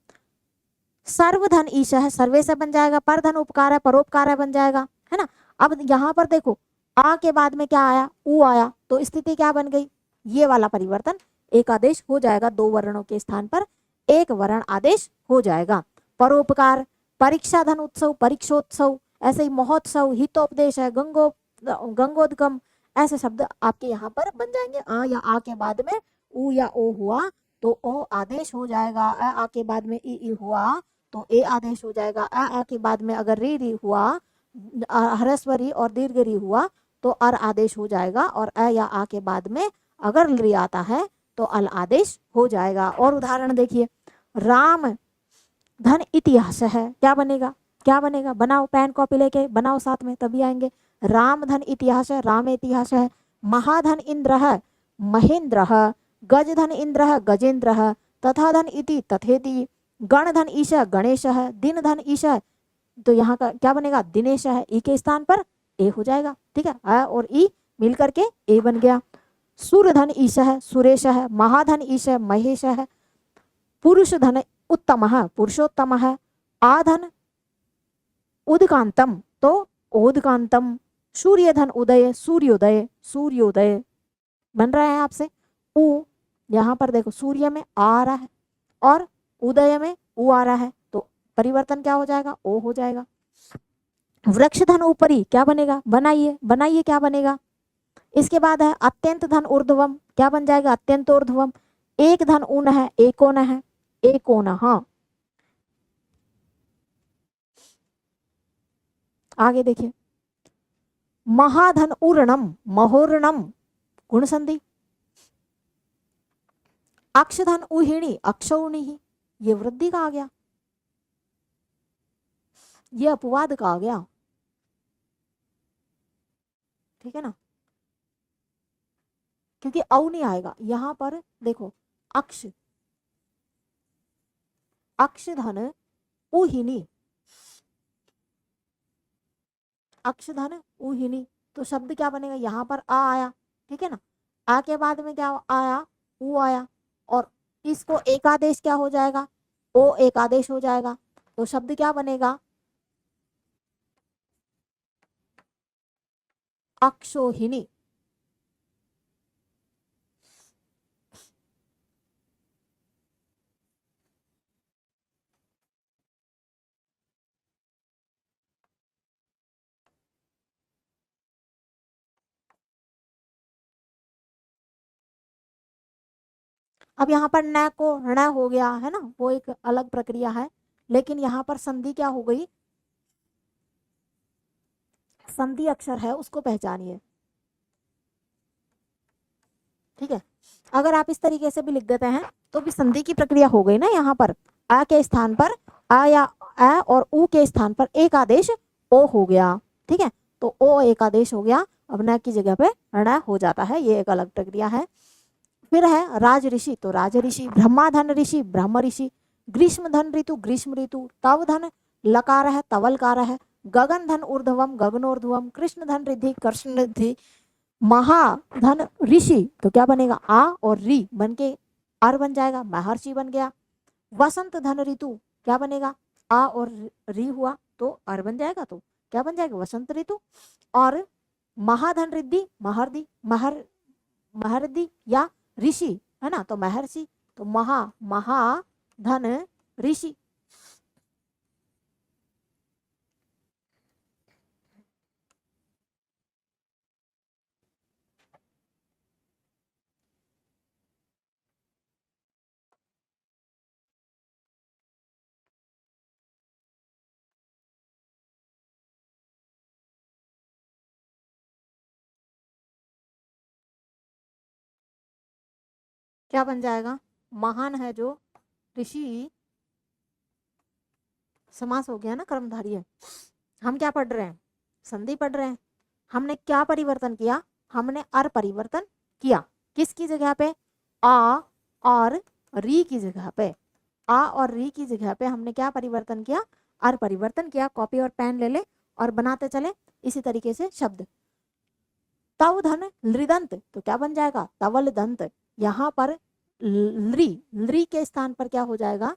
सर्वधन ईशः सर्वेशः बन जाएगा। परधन उपकार है परोपकार है बन जाएगा, है ना। अब यहाँ पर देखो, आ के बाद में क्या आया, ऊ आया, तो स्थिति क्या बन गई, ये वाला परिवर्तन एक आदेश हो जाएगा, दो वर्णों के स्थान पर एक वर्ण आदेश हो जाएगा। परोपकार, परीक्षा धन उत्सव परीक्षोत्सव, ऐसे ही महोत्सव, हितोपदेश है, गंगोदगम, ऐसे शब्द आपके यहाँ पर बन जाएंगे। आ या आ के बाद में ऊ या ओ हुआ तो ओ आदेश हो जाएगा। आ के बाद में ई हुआ तो ए आदेश हो जाएगा। आ के बाद में अगर री हुआ, ह्रस्वरी और दीर्घ हुआ तो अर आदेश हो जाएगा। और अ या आ के बाद में अगर री आता है तो अल आदेश हो जाएगा। और उदाहरण देखिए, राम धन इतिहास है, क्या बनेगा, क्या बनेगा, बनाओ, पेन कॉपी लेके बनाओ साथ में, तभी आएंगे। राम धन इतिहास है, राम इतिहास है। महाधन इंद्र है, महेंद्र। गज धन इंद्र है, गजेंद्र। तथा धन इति तथेति। गण धन ईश गणेश है। दिन धन ईश, तो यहाँ का क्या बनेगा, दिनेश है, ई के स्थान पर ए हो जाएगा, ठीक है। अ और ई मिल करके ए बन गया। सूर्य धन ईश है, सुरेश है। महाधन ईश महेश है। पुरुष धन उत्तम है, पुरुषोत्तम है। आधन उदकांतम, तो ओदकांतम। सूर्य धन उदय, सूर्योदय, सूर्योदय बन रहा है आपसे। उ यहाँ पर देखो, सूर्य में आ रहा है और उदय में उ आ रहा है, तो परिवर्तन क्या हो जाएगा, ओ हो जाएगा। वृक्ष धन ऊपरी, क्या बनेगा, बनाइए बनाइए, क्या बनेगा। इसके बाद है अत्यंत धन ऊर्ध्वम, क्या बन जाएगा, अत्यंत ऊर्ध्वम। एक धन ऊन है, एकोन है, एकोन, हाँ। आगे देखिए, महाधन उर्णम, महोर्णम, गुण संधि। अक्षधन उहिणी, अक्षौणी, ये वृद्धि का आ गया, ये अपवाद का आ गया, ठीक है ना, क्योंकि औ नहीं आएगा यहां पर। देखो, अक्ष, अक्षधन उहिणी, अक्षधन उहिणी, तो शब्द क्या बनेगा, यहां पर आ आया, ठीक है ना। आ के बाद में क्या आया, ऊ आया, और इसको एकादेश क्या हो जाएगा, ओ एकादेश हो जाएगा, तो शब्द क्या बनेगा, अक्षोहिणी। अब यहाँ पर न को ण हो गया है ना, वो एक अलग प्रक्रिया है, लेकिन यहाँ पर संधि क्या हो गई, संधि अक्षर है उसको पहचानिए, ठीक है। अगर आप इस तरीके से भी लिख देते हैं तो भी संधि की प्रक्रिया हो गई ना। यहाँ पर आ के स्थान पर आ या आ और ऊ के स्थान पर एक आदेश ओ हो गया, ठीक है, तो ओ एक आदेश हो गया, अब न की जगह पे ण हो जाता है, ये एक अलग प्रक्रिया है। फिर है राज ऋषि, तो राज ऋषि। ब्रह्माधन ऋषि, ब्रह्म ऋषि। ग्रीष्म धन ऋतु, ग्रीष्म ऋतु। तव धन लकार है, तवलकार है। गगन धन ऊर्ध्वम, गगनोर्ध्वम। कृष्ण धन रिद्धि, कृष्ण रिद्धि। महाधन ऋषि, तो क्या बनेगा, आ और री बन के अर बन जाएगा, महर्षि बन गया। वसंत धन ऋतु क्या बनेगा, आ और री हुआ तो अर बन जाएगा, तो क्या बन जाएगा, वसंत ऋतु। और महाधन रिद्धि महर्दि महर्दि या ऋषि है ना, तो महर्षि, तो महाधन ऋषि। क्या बन जाएगा, महान है जो ऋषि, समास हो गया ना, कर्मधारी है। हम क्या पढ़ रहे हैं, संधि पढ़ रहे हैं। हमने क्या परिवर्तन किया, हमने अर परिवर्तन किया, किसकी जगह पे, आ और री की जगह पे, आ और री की जगह पे हमने क्या परिवर्तन किया, अर परिवर्तन किया। कॉपी और पेन ले ले और बनाते चले इसी तरीके से शब्द। तव धन लृदंत, तो क्या बन जाएगा, तवल दंत। यहां पर लृ लृ के स्थान पर क्या हो जाएगा,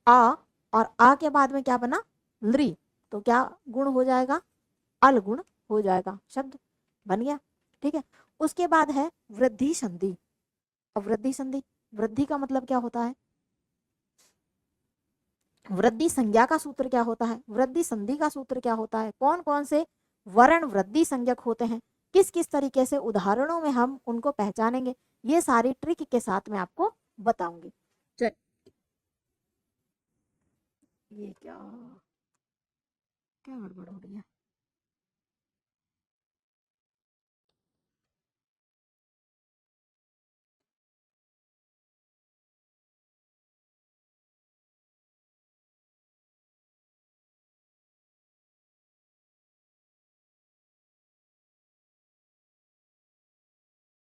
आ, और आ के बाद में क्या बना, लृ, तो क्या गुण हो जाएगा, अल गुण हो जाएगा, शब्द बन गया। ठीक है, उसके बाद है वृद्धि संधि। अब वृद्धि संधि, वृद्धि का मतलब क्या होता है, वृद्धि संज्ञा का सूत्र क्या होता है, वृद्धि संधि का सूत्र क्या होता है, कौन कौन से वर्ण वृद्धि संज्ञक होते हैं, किस किस तरीके से उदाहरणों में हम उनको पहचानेंगे, ये सारी ट्रिक के साथ मैं आपको बताऊंगी। चल, ये क्या क्या गड़बड़ हो रही है।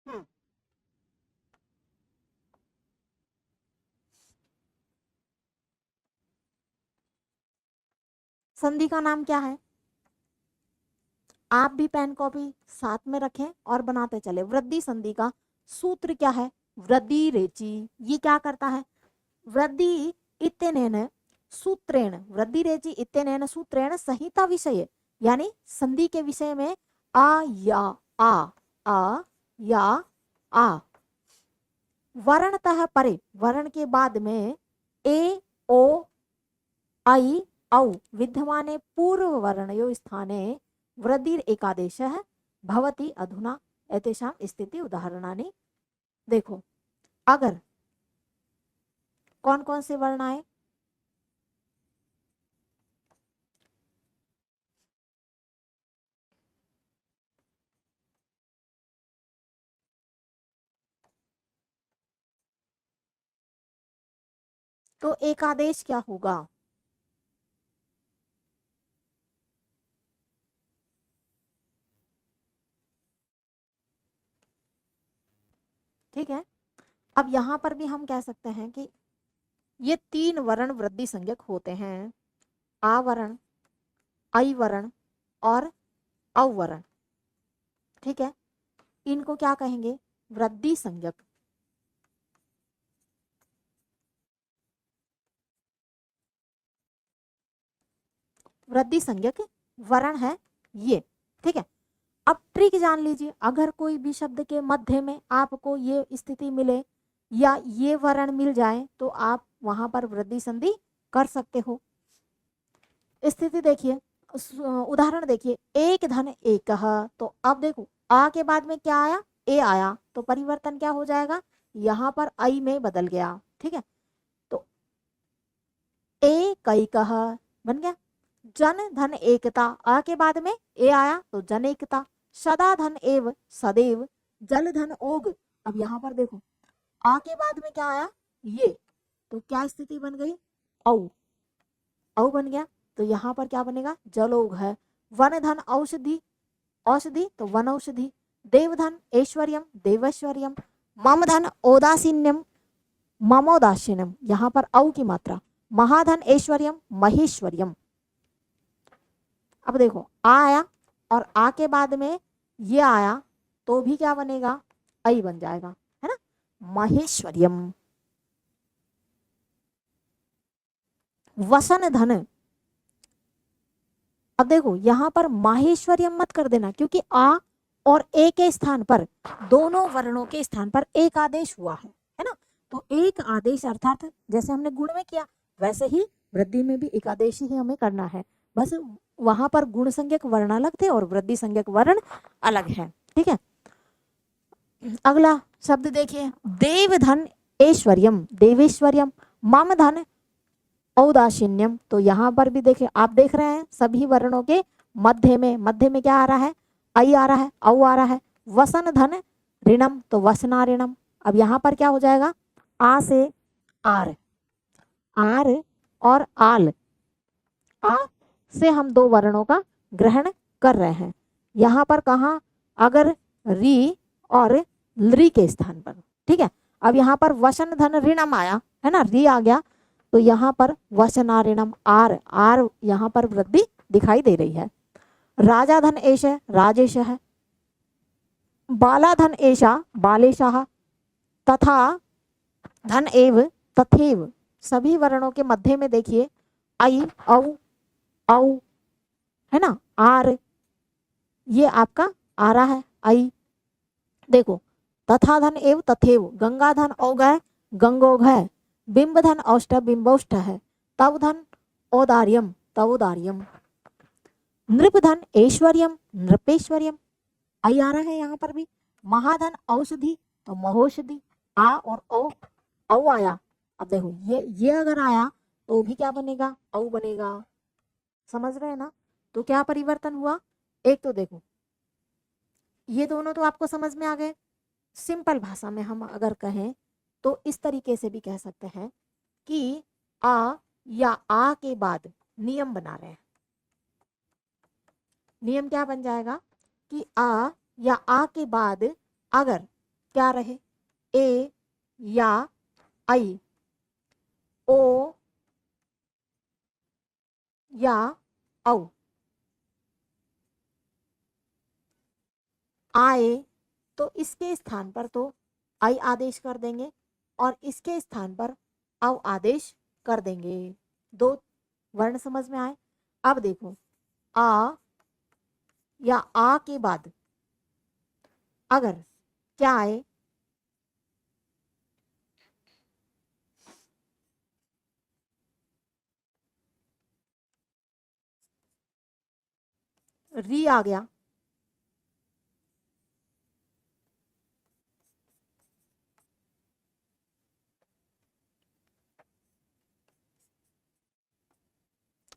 हम्म, संधि का नाम क्या है, आप भी पेन कॉपी साथ में रखें और बनाते चले। वृद्धि संधि का सूत्र क्या है, वृद्धि रेची, ये क्या करता है, वृद्धि इत्यनेन सूत्रेण, वृद्धि रेची इत्यनेन सूत्रेण संहिता विषय, यानी संधि के विषय में आ या आ, आ या आ, वर्णतः परे, वर्ण के बाद में ए ओ ऐ औ विद्यमाने पूर्ववर्णयो स्थाने वृद्धिर एकादेशः भवति अधुना एतेषां स्थिति उदाहरणानि। देखो, अगर कौन कौन से वर्ण आए, तो एकादेश क्या होगा, ठीक है। अब यहां पर भी हम कह सकते हैं कि ये तीन वर्ण वृद्धि संज्ञक होते हैं, आवरण, ऐ वर्ण और औ वर्ण, ठीक है। इनको क्या कहेंगे, वृद्धि संज्ञक। वृद्धि संज्ञक वर्ण है ये, ठीक है। अब ट्रिक जान लीजिए, अगर कोई भी शब्द के मध्य में आपको ये स्थिति मिले या ये वर्ण मिल जाए तो आप वहां पर वृद्धि संधि कर सकते हो। स्थिति देखिए, उदाहरण देखिए, एक धन एक, तो अब देखो आ के बाद में क्या आया, ए आया, तो परिवर्तन क्या हो जाएगा, यहां पर आई में बदल गया, ठीक है। तो ए कई कह बन गया। जन धन एकता, आ के बाद में ए आया तो जन एकता। सदा धन एव सदैव, जल धन ओग। अब यहां पर देखो, आ के बाद में क्या आया, ये, तो क्या स्थिति बन गई, औ, औ बन गया। तो यहां पर क्या बनेगा, जलोग है। वन धन औषधि, औषधि तो वन औषधि। देवधन ऐश्वर्यम देवैश्वर्यम। मम धन औदासीन्यम ममोदासीन्यम, यहां पर औ की मात्रा। महाधन ऐश्वर्यम महेश्वर्यम। अब देखो, आ आया और आ के बाद में ये आया तो भी क्या बनेगा, ऐ बन जाएगा, है ना। माहेश्वर्यम। वसन धन, अब देखो यहां पर माहेश्वर्यम मत कर देना, क्योंकि आ और ए के स्थान पर, दोनों वर्णों के स्थान पर एक आदेश हुआ है ना। तो एक आदेश अर्थात जैसे हमने गुण में किया वैसे ही वृद्धि में भी एक आदेश ही हमें करना है। बस वहां पर गुण संज्ञक वर्ण अलग थे और वृद्धि संज्ञक वर्ण अलग है। ठीक है, अगला शब्द देखिए, देवधन ऐश्वर्यम, देवेश्वर्यम। मम धन औदासीन्यम, तो यहाँ पर भी देखिए, आप देख रहे हैं सभी वर्णों के मध्य में क्या आ रहा है, आई आ रहा है, औ आ रहा है। वसन धन ऋणम, तो वसना ऋणम। अब यहाँ पर क्या हो जाएगा, आ से आर, आर और आल, आ से हम दो वर्णों का ग्रहण कर रहे हैं। यहाँ पर कहा, अगर री और लरी के स्थान पर। ठीक है, अब यहाँ पर वसन धन ऋणम आया है ना, री आ गया, तो यहाँ पर वसनारिणम, आर, आर यहाँ पर वृद्धि दिखाई दे रही है। राजा धन एश है, राजेश है। बाला धन एशा, बालेशाह। तथा धन एव, तथेव। सभी वर्णों के मध्य में देखिए आई, औ, औ, है ना, आर, ये आपका आ रहा है आई। देखो, तथा धन एव, तथेव। गंगा धन औग है, गंगोग है। बिंब धन औष्ठ, बिंबौष्ठ है। तव धन औदार्यम, तवोदार्यम। नृप धन ऐश्वर्यम, नृपेश्वर्यम। आई आ रहा है यहाँ पर भी। महाधन औषधि, तो महोषधि। आ और औ आया। अब देखो ये अगर आया तो भी क्या बनेगा, औ बनेगा। समझ रहे हैं ना। तो क्या परिवर्तन हुआ, एक तो देखो ये दोनों तो आपको समझ में आ गए। सिंपल भाषा में हम अगर कहें तो इस तरीके से भी कह सकते हैं कि आ या आ के बाद नियम बना रहे हैं। नियम क्या बन जाएगा कि आ या आ के बाद अगर क्या रहे, ए या आई, ओ या औ आए, तो इसके स्थान पर तो आई आदेश कर देंगे और इसके स्थान पर औ आदेश कर देंगे। दो वर्ण समझ में आए। अब देखो, आ या आ के बाद अगर क्या आए, री आ गया,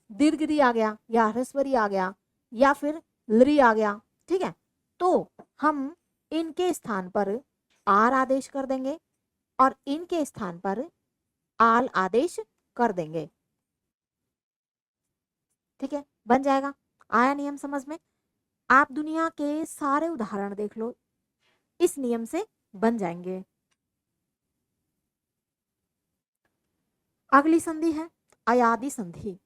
दीर्घ री आ गया या ह्रस्वरी आ गया या फिर लरी आ गया। ठीक है, तो हम इनके स्थान पर आर आदेश कर देंगे और इनके स्थान पर आल आदेश कर देंगे। ठीक है, बन जाएगा। आया नियम समझ में। आप दुनिया के सारे उदाहरण देख लो, इस नियम से बन जाएंगे। अगली संधि है अयादि संधि।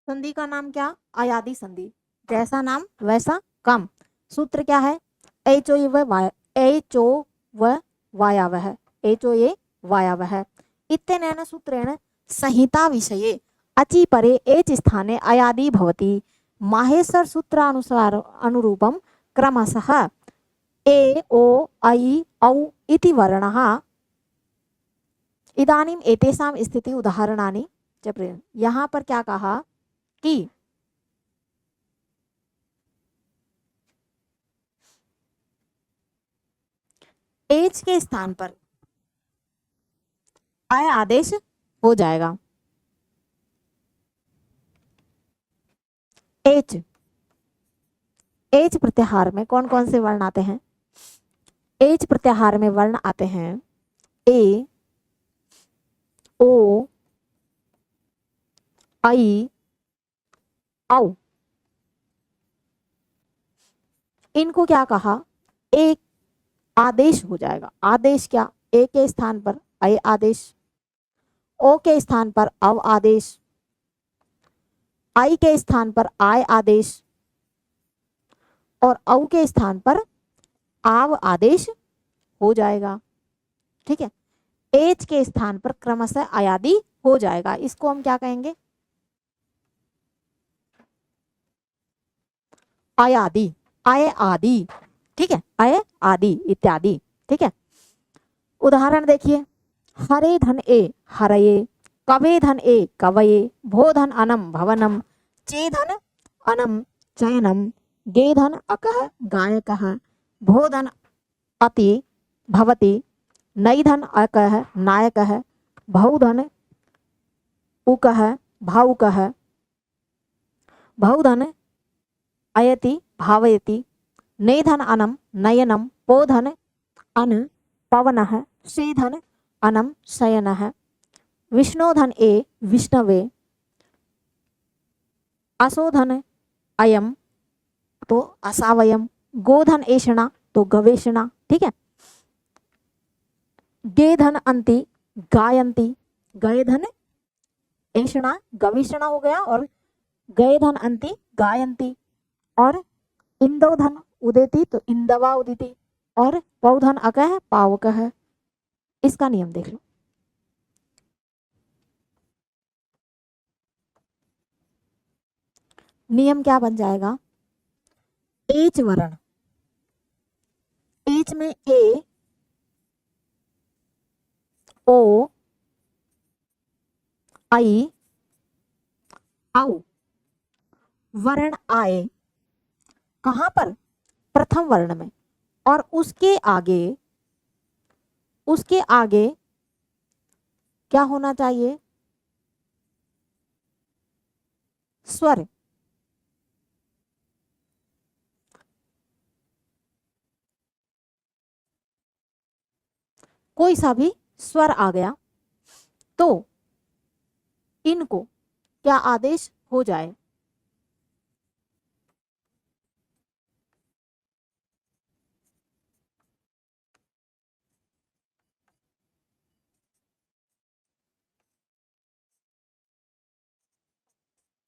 संधि का नाम क्या, अयादि संधि। जैसा नाम वैसा काम। सूत्र क्या है, एचो ये व एचो व वायावह, एचो ये वायावह। इत्यनेन सूत्रेण संहिता विषये अचि परे एच स्थाने अयादि भवति। माहेश्वर सूत्रानुसार अनुरूपम क्रमशः ए ओ ऐ औ इति वर्णः। इदानीम एतेषां स्थिति उदाहरणानि च। यहाँ पर क्या कहा कि एच के स्थान पर आय आदेश हो जाएगा। एच, एच प्रत्याहार में कौन कौन से वर्ण आते हैं, एच प्रत्याहार में वर्ण आते हैं ए, ओ, आई, औ। इनको क्या कहा, एक आदेश हो जाएगा। आदेश क्या, ए के स्थान पर ऐ आदेश, ओ के स्थान पर अव आदेश, आई के स्थान पर आय आदेश और औ के स्थान पर आव आदेश हो जाएगा। ठीक है, एच के स्थान पर क्रमशः अयादि हो जाएगा। इसको हम क्या कहेंगे, अयादि, अय आदि। ठीक है, अय आदि इत्यादि। ठीक है, उदाहरण देखिए, हरे धन ए हरये, कवे धन ए कवये, भो धन अनम भवनम, चे धन अनम चयनम, गे धन अकः गायकः, भो धन अति भवति, नई धन अकः नायकः, भौ धन उकः भावुकः, भौ धन अयति भावयति, ने धन अनम नयनम, पो धन अन पवनः, से धन अनम शयनः, विष्णु धन ए विष्णवे, असो धन अयम तो असावयम, गोधन एषणा तो गवेषणा। ठीक है, गे धन अंति गायंती, गए धन एषणा गवेषणा हो गया और गए धन अंति गायंती, और इंदो धन उदेति तो इंदवा उदिति, और पौधन अकह पावकः। इसका नियम देख लो, नियम क्या बन जाएगा, एच वर्ण, एच में ए, ओ, आई, औ, वर्ण आए कहां पर, प्रथम वर्ण में, और उसके आगे क्या होना चाहिए, स्वर। कोई सा भी स्वर आ गया तो इनको क्या आदेश हो जाए,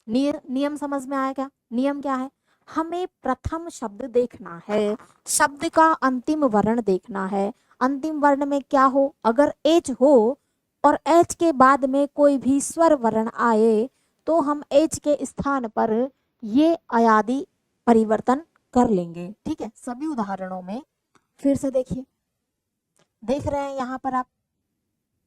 नियम समझ में आया क्या, नियम क्या है, हमें प्रथम शब्द देखना है, शब्द का अंतिम वर्ण देखना है। अंतिम वर्ण में क्या हो, अगर एच हो और एच के बाद में कोई भी स्वर वर्ण आए तो हम एच के स्थान पर ये अयादि परिवर्तन कर लेंगे। ठीक है, सभी उदाहरणों में फिर से देखिए, देख रहे हैं यहाँ पर आप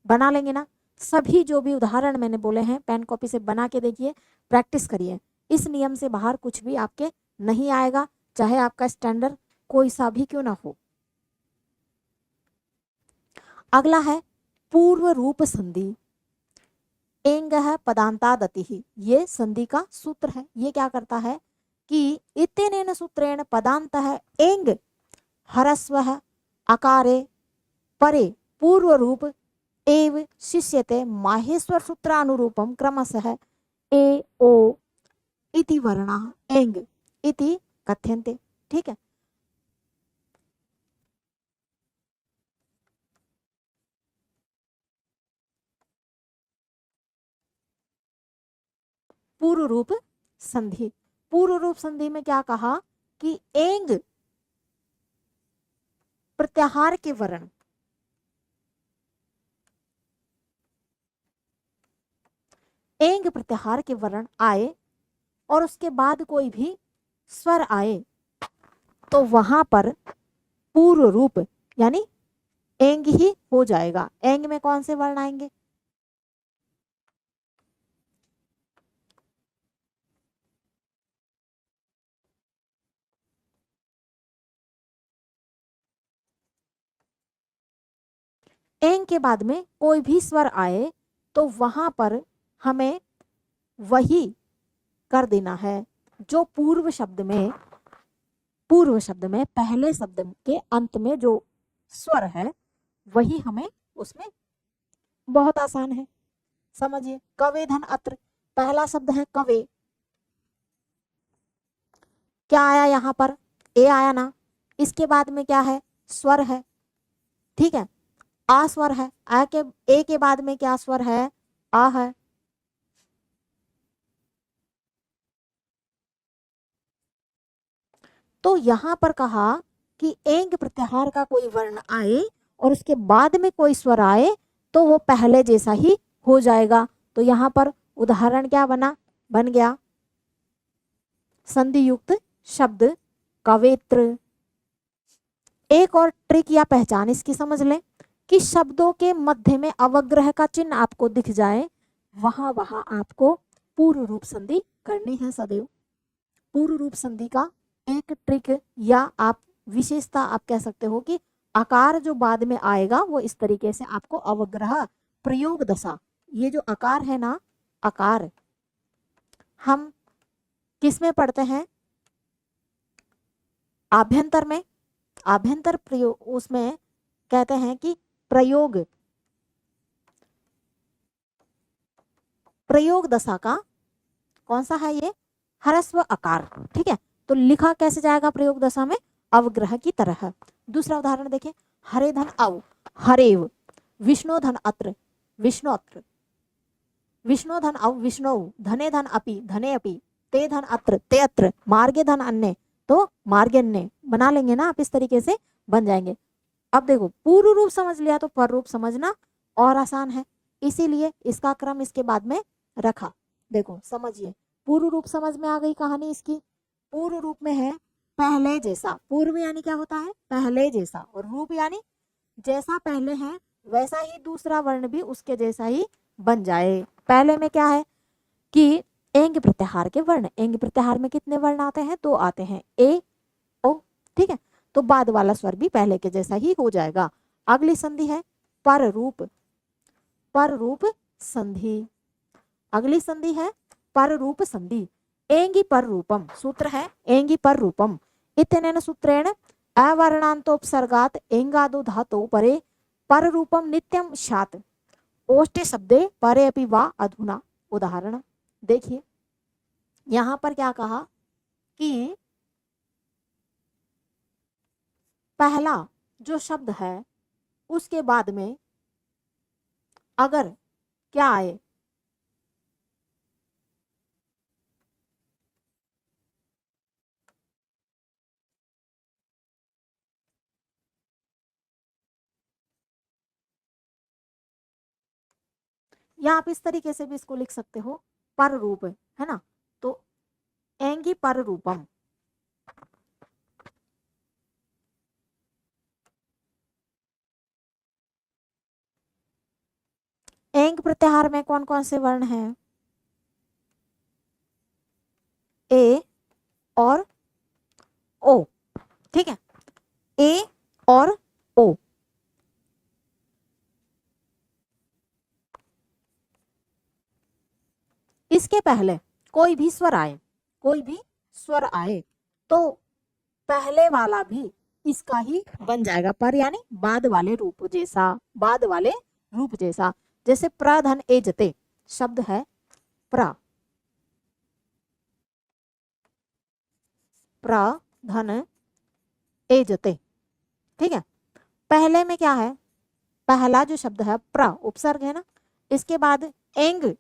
बना लेंगे ना, सभी जो भी उदाहरण मैंने बोले हैं पेन कॉपी से बना के देखिए, प्रैक्टिस करिए। इस नियम से बाहर कुछ भी आपके नहीं आएगा, चाहे आपका स्टैंडर्ड कोई सा भी क्यों ना हो। अगला है पूर्व रूप संधि, एंग है पदांतादति, ये संधि का सूत्र है। ये क्या करता है कि इत्यनेन सूत्रेण पदांत है एंग हरस्व अकारे परे पूर्व रूप एव शिष्यते माहेश्वर सूत्रानुरूपम क्रमशः ए ओ इति वर्णः एंग इति कथ्यन्ते। ठीक है, पूर्व रूप संधि, पूर्व रूप संधि में क्या कहा कि एंग प्रत्याहार के वर्ण, एंग प्रत्याहार के वर्ण आए और उसके बाद कोई भी स्वर आए तो वहां पर पूर्व रूप यानी एंग ही हो जाएगा। एंग में कौन से वर्ण आएंगे, एंग के बाद में कोई भी स्वर आए तो वहां पर हमें वही कर देना है जो पूर्व शब्द में पहले शब्द के अंत में जो स्वर है वही हमें उसमें, बहुत आसान है। समझिए, कवे धन अत्र, पहला शब्द है कवे, क्या आया यहाँ पर, ए आया ना, इसके बाद में क्या है, स्वर है, ठीक है, आ स्वर है, ए के बाद में क्या स्वर है, आ है। तो यहां पर कहा कि एंग प्रत्याहार का कोई वर्ण आए और उसके बाद में कोई स्वर आए तो वो पहले जैसा ही हो जाएगा। तो यहाँ पर उदाहरण क्या बना, बन गया संधि युक्त शब्द कवेत्र। एक और ट्रिक या पहचान इसकी समझ लें कि शब्दों के मध्य में अवग्रह का चिन्ह आपको दिख जाए, वहां वहां आपको पूर्व रूप संधि करनी है सदैव। पूर्व रूप संधि का एक ट्रिक या आप विशेषता आप कह सकते हो कि आकार जो बाद में आएगा वो इस तरीके से आपको अवग्रह प्रयोग दशा, ये जो आकार है ना, आकार हम किस में पढ़ते हैं, आभ्यंतर में, आभ्यंतर प्रयोग, उसमें कहते हैं कि प्रयोग, प्रयोग दशा का कौन सा है ये, ह्रस्व आकार, ठीक है। तो लिखा कैसे जाएगा प्रयोग दशा में, अवग्रह की तरह। दूसरा उदाहरण देखें, हरे धन अव, हरेव, विष्णु धन अत्र, विष्णोत्र, विष्णु धन अव, विष्णु, धने धन अपि, धने अपि, ते धन अत्र, ते अत्र, मार्गे धन अन्य, तो मार्गन्य बना लेंगे ना आप, इस तरीके से बन जाएंगे। अब देखो पूर्व रूप समझ लिया तो पर रूप समझना और आसान है, इसीलिए इसका क्रम इसके बाद में रखा। देखो समझिए, पूर्व रूप समझ में आ गई कहानी इसकी। पूर्व रूप में है पहले जैसा, पूर्व यानी क्या होता है, पहले जैसा, और रूप यानी जैसा पहले है वैसा ही दूसरा वर्ण भी उसके जैसा ही बन जाए। पहले में क्या है कि एंग प्रत्याहार के वर्ण, एंग प्रत्याहार में कितने वर्ण आते हैं, दो आते हैं, ए ओ, ठीक है। तो बाद वाला स्वर भी पहले के जैसा ही हो जाएगा। अगली संधि है पर रूप, पर रूप संधि, अगली संधि है पर रूप संधि। एंगी पर रूपम, सूत्र है एंगी पर रूपम, इत्यनेन सूत्रेण अवर्णांतोपसर्गात एंगादो धातु परे पर रूपम नित्यम स्यात्, ओष्ठे शब्दे परे अपि वा अधुना। उदाहरण देखिए, यहां पर क्या कहा कि पहला जो शब्द है उसके बाद में अगर क्या आए, या आप इस तरीके से भी इसको लिख सकते हो, पर रूप है ना, तो एंगी पर रूपम, एंग प्रत्याहार में कौन कौन से वर्ण हैं, ए और ओ, ठीक है, ए और ओ। इसके पहले कोई भी स्वर आए, कोई भी स्वर आए तो पहले वाला भी इसका ही बन जाएगा, पर यानी बाद वाले रूप जैसा, बाद वाले रूप जैसा। जैसे प्रधन एजते शब्द है प्र, प्रधन एजते, ठीक है। पहले में क्या है, पहला जो शब्द है प्र उपसर्ग है ना, इसके बाद एंग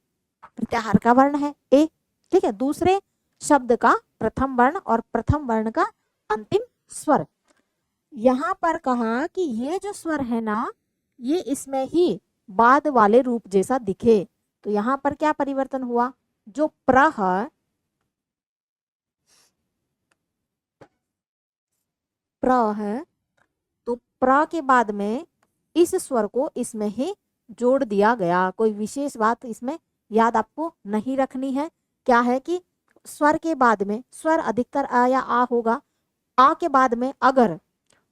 प्रत्याहार का वर्ण है ए, ठीक है। दूसरे शब्द का प्रथम वर्ण और प्रथम वर्ण का अंतिम स्वर। यहां पर कहा कि ये जो स्वर है ना, ये इसमें ही बाद वाले रूप जैसा दिखे। तो यहां पर क्या परिवर्तन हुआ, जो प्र है, प्र है, तो प्र के बाद में इस स्वर को इसमें ही जोड़ दिया गया। कोई विशेष बात इसमें याद आपको नहीं रखनी है, क्या है कि स्वर के बाद में स्वर अधिकतर आ या आ होगा, आ के बाद में अगर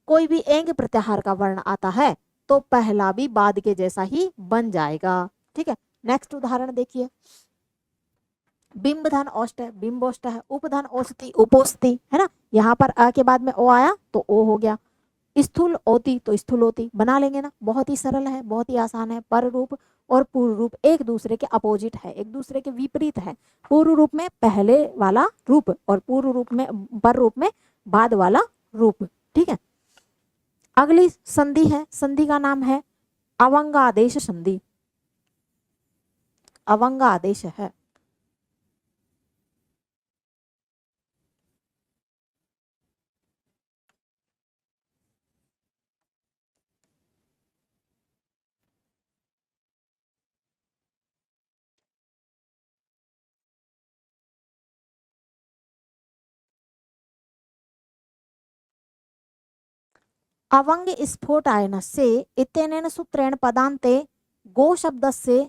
कोई भी एंग प्रत्याहार का वर्ण आता है तो पहला भी बाद के जैसा ही बन जाएगा, ठीक है। नेक्स्ट उदाहरण देखिए, बिंब धन औष्ट है, बिंबोष्ट है, उपधन औषधि, उपोष्टि, है ना। यहाँ पर अ के बाद में ओ आया तो ओ हो गया। स्थूल ओति तो स्थूलोति बना लेंगे ना, बहुत ही सरल है, बहुत ही आसान है। पर रूप और पूर्व रूप एक दूसरे के अपोजिट है, एक दूसरे के विपरीत है। पूर्व रूप में पहले वाला रूप और पूर्व रूप में पर रूप में बाद वाला रूप। ठीक है, अगली संधि है, संधि का नाम है अवंग आदेश संधि। अवंग आदेश है। अवंग स्फोटायनस्य इत्यनेन सूत्रेण पदान्ते गो शब्दस्य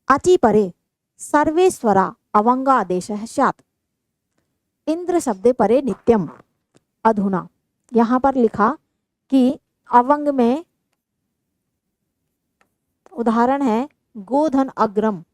अचि परे सर्वे स्वरा अवंग आदेशः स्यात्। इंद्र शब्दे परे नित्यम। अधुना यहाँ पर लिखा कि अवंग में उदाहरण है गोधन अग्रम।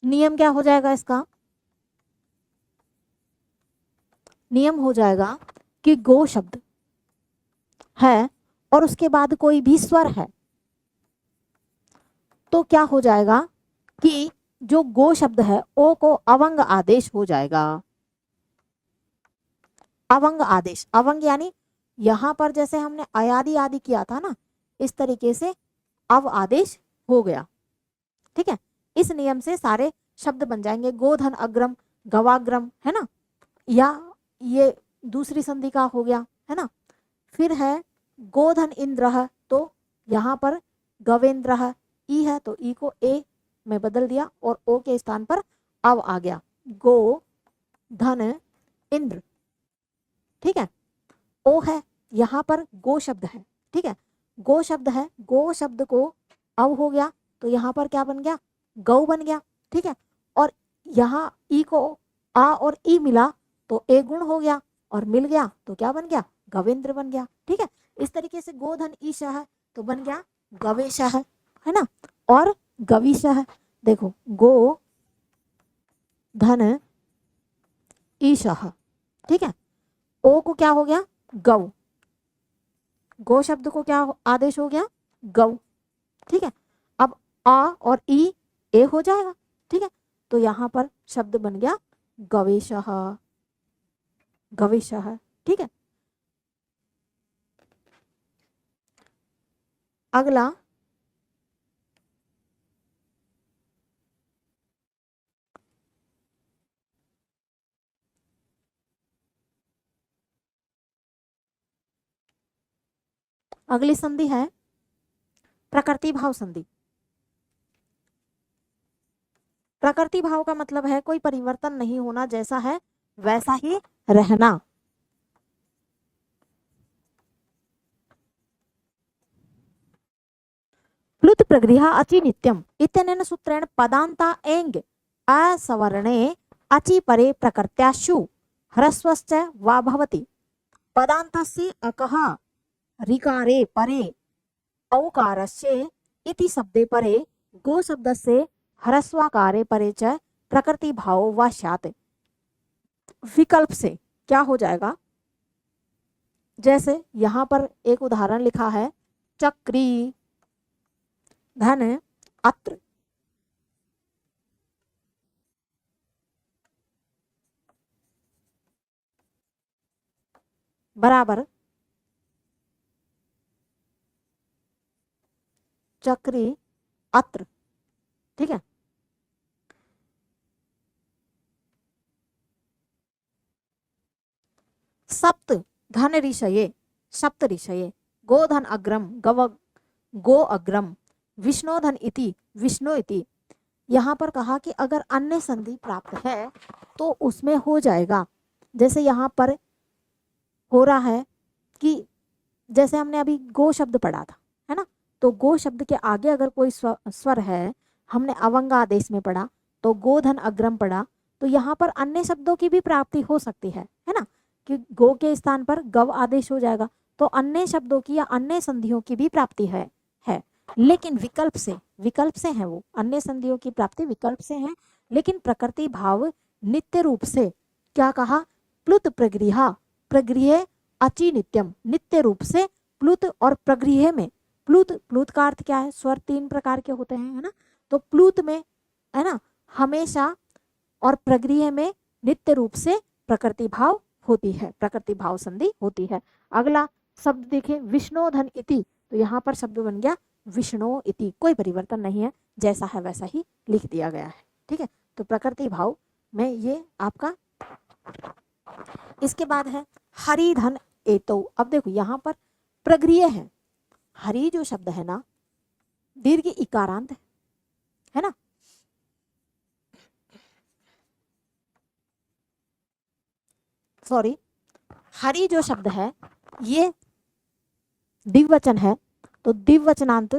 नियम क्या हो जाएगा इसका? नियम हो जाएगा कि गो शब्द है और उसके बाद कोई भी स्वर है तो क्या हो जाएगा कि जो गो शब्द है ओ को अवंग आदेश हो जाएगा। अवंग आदेश, अवंग यानी यहां पर जैसे हमने अयादि आदि किया था ना, इस तरीके से अव आदेश हो गया। ठीक है, इस नियम से सारे शब्द बन जाएंगे। गोधन अग्रम, गवाग्रम, है ना, या ये दूसरी संधि का हो गया, है ना। फिर है गोधन इंद्र, तो यहाँ पर गवेंद्र ई है तो ई को ए में बदल दिया और ओ के स्थान पर अव आ गया, गो धन इंद्र। ठीक है, ओ है, यहाँ पर गो शब्द है। ठीक है, गो शब्द है, गो शब्द को अव हो गया तो यहाँ पर क्या बन गया, गौ बन गया। ठीक है, और यहाँ ई को आ और ई मिला तो ए गुण हो गया और मिल गया तो क्या बन गया, गवेंद्र बन गया। ठीक है, इस तरीके से गोधन ईश है तो बन गया गवेश है ना, और गवीश है। देखो गो धन ईश, ठीक है, ओ को क्या हो गया, गौ, गो शब्द को क्या आदेश हो गया, गौ। ठीक है, अब आ और ई ए हो जाएगा। ठीक है, तो यहाँ पर शब्द बन गया गवेश, गवेश। ठीक है, अगला अगली संधि है प्रकृति भाव संधि। प्रकृति भाव का मतलब है कोई परिवर्तन नहीं होना, जैसा है वैसा ही रहना। प्लुत प्रगृह अचि नित्यम इत्यनेन सूत्रेण पदान्ता एंग असवर्णे अचि परे प्रकृत्याशु ह्रस्वश्च वा भवति। पदान्तस्य अकः ऋकारे परे औकारस्य इति शब्दे परे गो शब्दस्य ह्रस्वाकारे परे च प्रकृति भाव वा स्यात्। विकल्प से क्या हो जाएगा, जैसे यहां पर एक उदाहरण लिखा है चक्री धन अत्र, बराबर चक्री अत्र। ठीक है, सप्त धन ऋषये, सप्त ऋषये, गोधन अग्रम, गो अग्रम, विष्णोधन इति, विष्णु इति। यहाँ पर कहा कि अगर अन्य संधि प्राप्त है तो उसमें हो जाएगा। जैसे यहाँ पर हो रहा है कि जैसे हमने अभी गो शब्द पढ़ा था, है ना, तो गो शब्द के आगे अगर कोई स्वर है, हमने अवंग आदेश में पढ़ा तो गोधन अग्रम पढ़ा, तो यहाँ पर अन्य शब्दों की भी प्राप्ति हो सकती है ना, कि गो के स्थान पर गव आदेश हो जाएगा, तो अन्य शब्दों की या अन्य संधियों की भी प्राप्ति है। लेकिन विकल्प से है, वो अन्य संधियों की प्राप्ति विकल्प से है। लेकिन प्रकृति भाव नित्य रूप से, क्या कहा, प्लुत प्रगृहा, प्रगृह अचि नित्यम, नित्य रूप से प्लुत और प्रगृह में, प्लुत का अर्थ क्या है, स्वर 3 प्रकार के होते हैं, है ना, तो प्लुत में, है ना, हमेशा, और प्रगृह में नित्य रूप से प्रकृति भाव होती है, प्रकृति भाव संधि होती है। अगला शब्द देखें, विष्णोधन इति, तो यहाँ पर शब्द बन गया विष्णु इति, कोई परिवर्तन नहीं है, जैसा है वैसा ही लिख दिया गया है। ठीक है, तो प्रकृति भाव में ये आपका। इसके बाद है हरिधन एतो। अब देखो यहाँ पर प्रगृह है, हरि जो शब्द है ना, दीर्घ इकारांत है ना, सॉरी, हरि जो शब्द है ये द्विवचन है, तो द्विवचनांत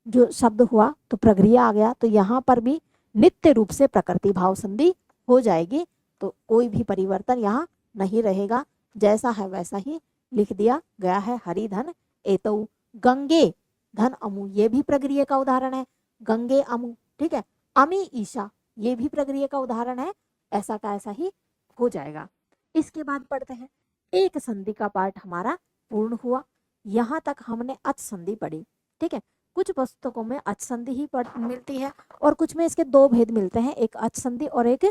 जो शब्द हुआ तो प्रगृह आ गया, तो यहाँ पर भी नित्य रूप से प्रकृति भाव संधि हो जाएगी, तो कोई भी परिवर्तन यहाँ नहीं रहेगा, जैसा है वैसा ही लिख दिया गया है। हरिधन एतौ, गंगे धन अमु, ये भी प्रगृह का उदाहरण है, गंगे अमु। ठीक है, अमी ईशा, ये भी प्रगृह का उदाहरण है, ऐसा का ऐसा ही हो जाएगा। इसके बाद पढ़ते हैं, एक संधि का पाठ हमारा पूर्ण हुआ। यहाँ तक हमने अच संधि पढ़ी। ठीक है, कुछ पुस्तकों में अच संधि ही मिलती है और कुछ में इसके 2 भेद मिलते हैं, एक अच संधि और एक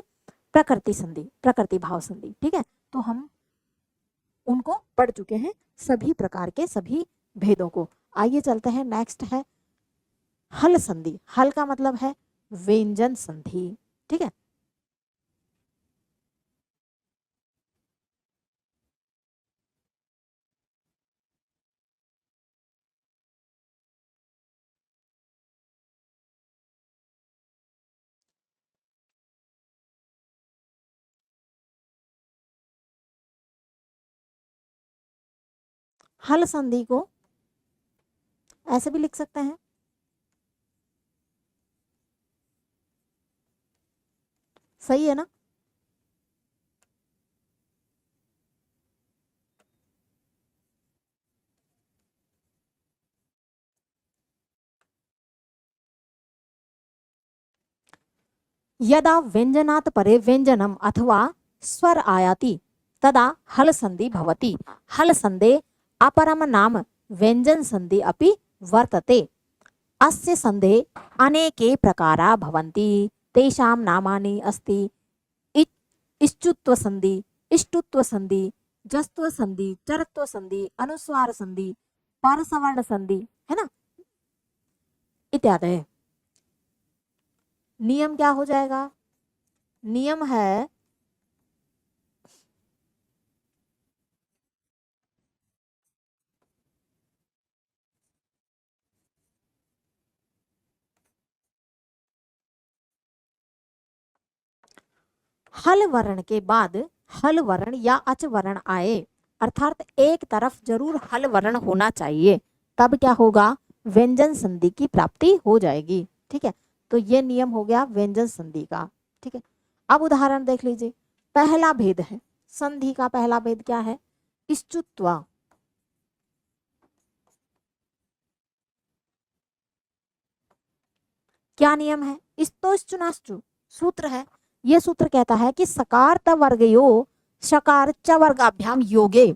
प्रकृति संधि, प्रकृति भाव संधि। ठीक है, तो हम उनको पढ़ चुके हैं, सभी प्रकार के सभी भेदों को। आइए चलते हैं, नेक्स्ट है हल संधि। हल का मतलब है व्यंजन संधि। ठीक है, हल संधि को ऐसे भी लिख सकते हैं, सही है ना। यदा व्यंजनात् परे व्यंजनम अथवा स्वर आयाति तदा हल संधि भवति। हल संधे अपरम नाम व्यंजन संधि अपि वर्तते। अस्य संधे अनेके प्रकारा भवन्ति, तेषां नामानि अस्ति इष्टुत्व संधि, इष्टुत्व संधि, जस्त्व संधि, चरत्व संधि, अनुस्वार संधि, परसवर्ण संधि, है ना, इत्यादि। नियम क्या हो जाएगा, नियम है हल वर्ण के बाद हल वर्ण या अच वर्ण आए, अर्थात एक तरफ जरूर हल वर्ण होना चाहिए, तब क्या होगा, व्यंजन संधि की प्राप्ति हो जाएगी। ठीक है, तो ये नियम हो गया व्यंजन संधि का। ठीक है, अब उदाहरण देख लीजिए। पहला भेद है संधि का, पहला भेद क्या है, इष्टुत्व। क्या नियम है, इस्तोश्चुनाश्चु सूत्र है, ये सूत्र कहता है कि सकार त वर्गयो शकार च वर्गाभ्याम योगे।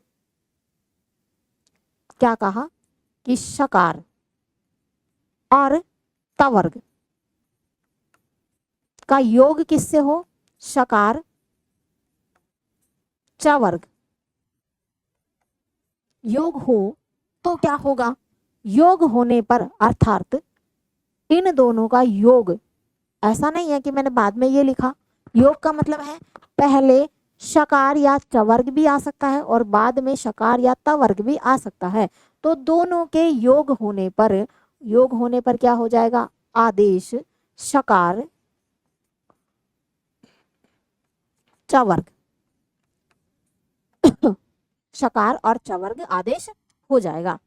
क्या कहा कि शकार और तवर्ग का योग किससे हो, शकार च वर्ग योग हो तो क्या होगा, योग होने पर अर्थात इन दोनों का योग, ऐसा नहीं है कि मैंने बाद में ये लिखा, योग का मतलब है पहले शकार या च वर्ग भी आ सकता है और बाद में शकार या त वर्ग भी आ सकता है। तो दोनों के योग होने पर क्या हो जाएगा, आदेश शकार च वर्ग शकार और च वर्ग आदेश हो जाएगा।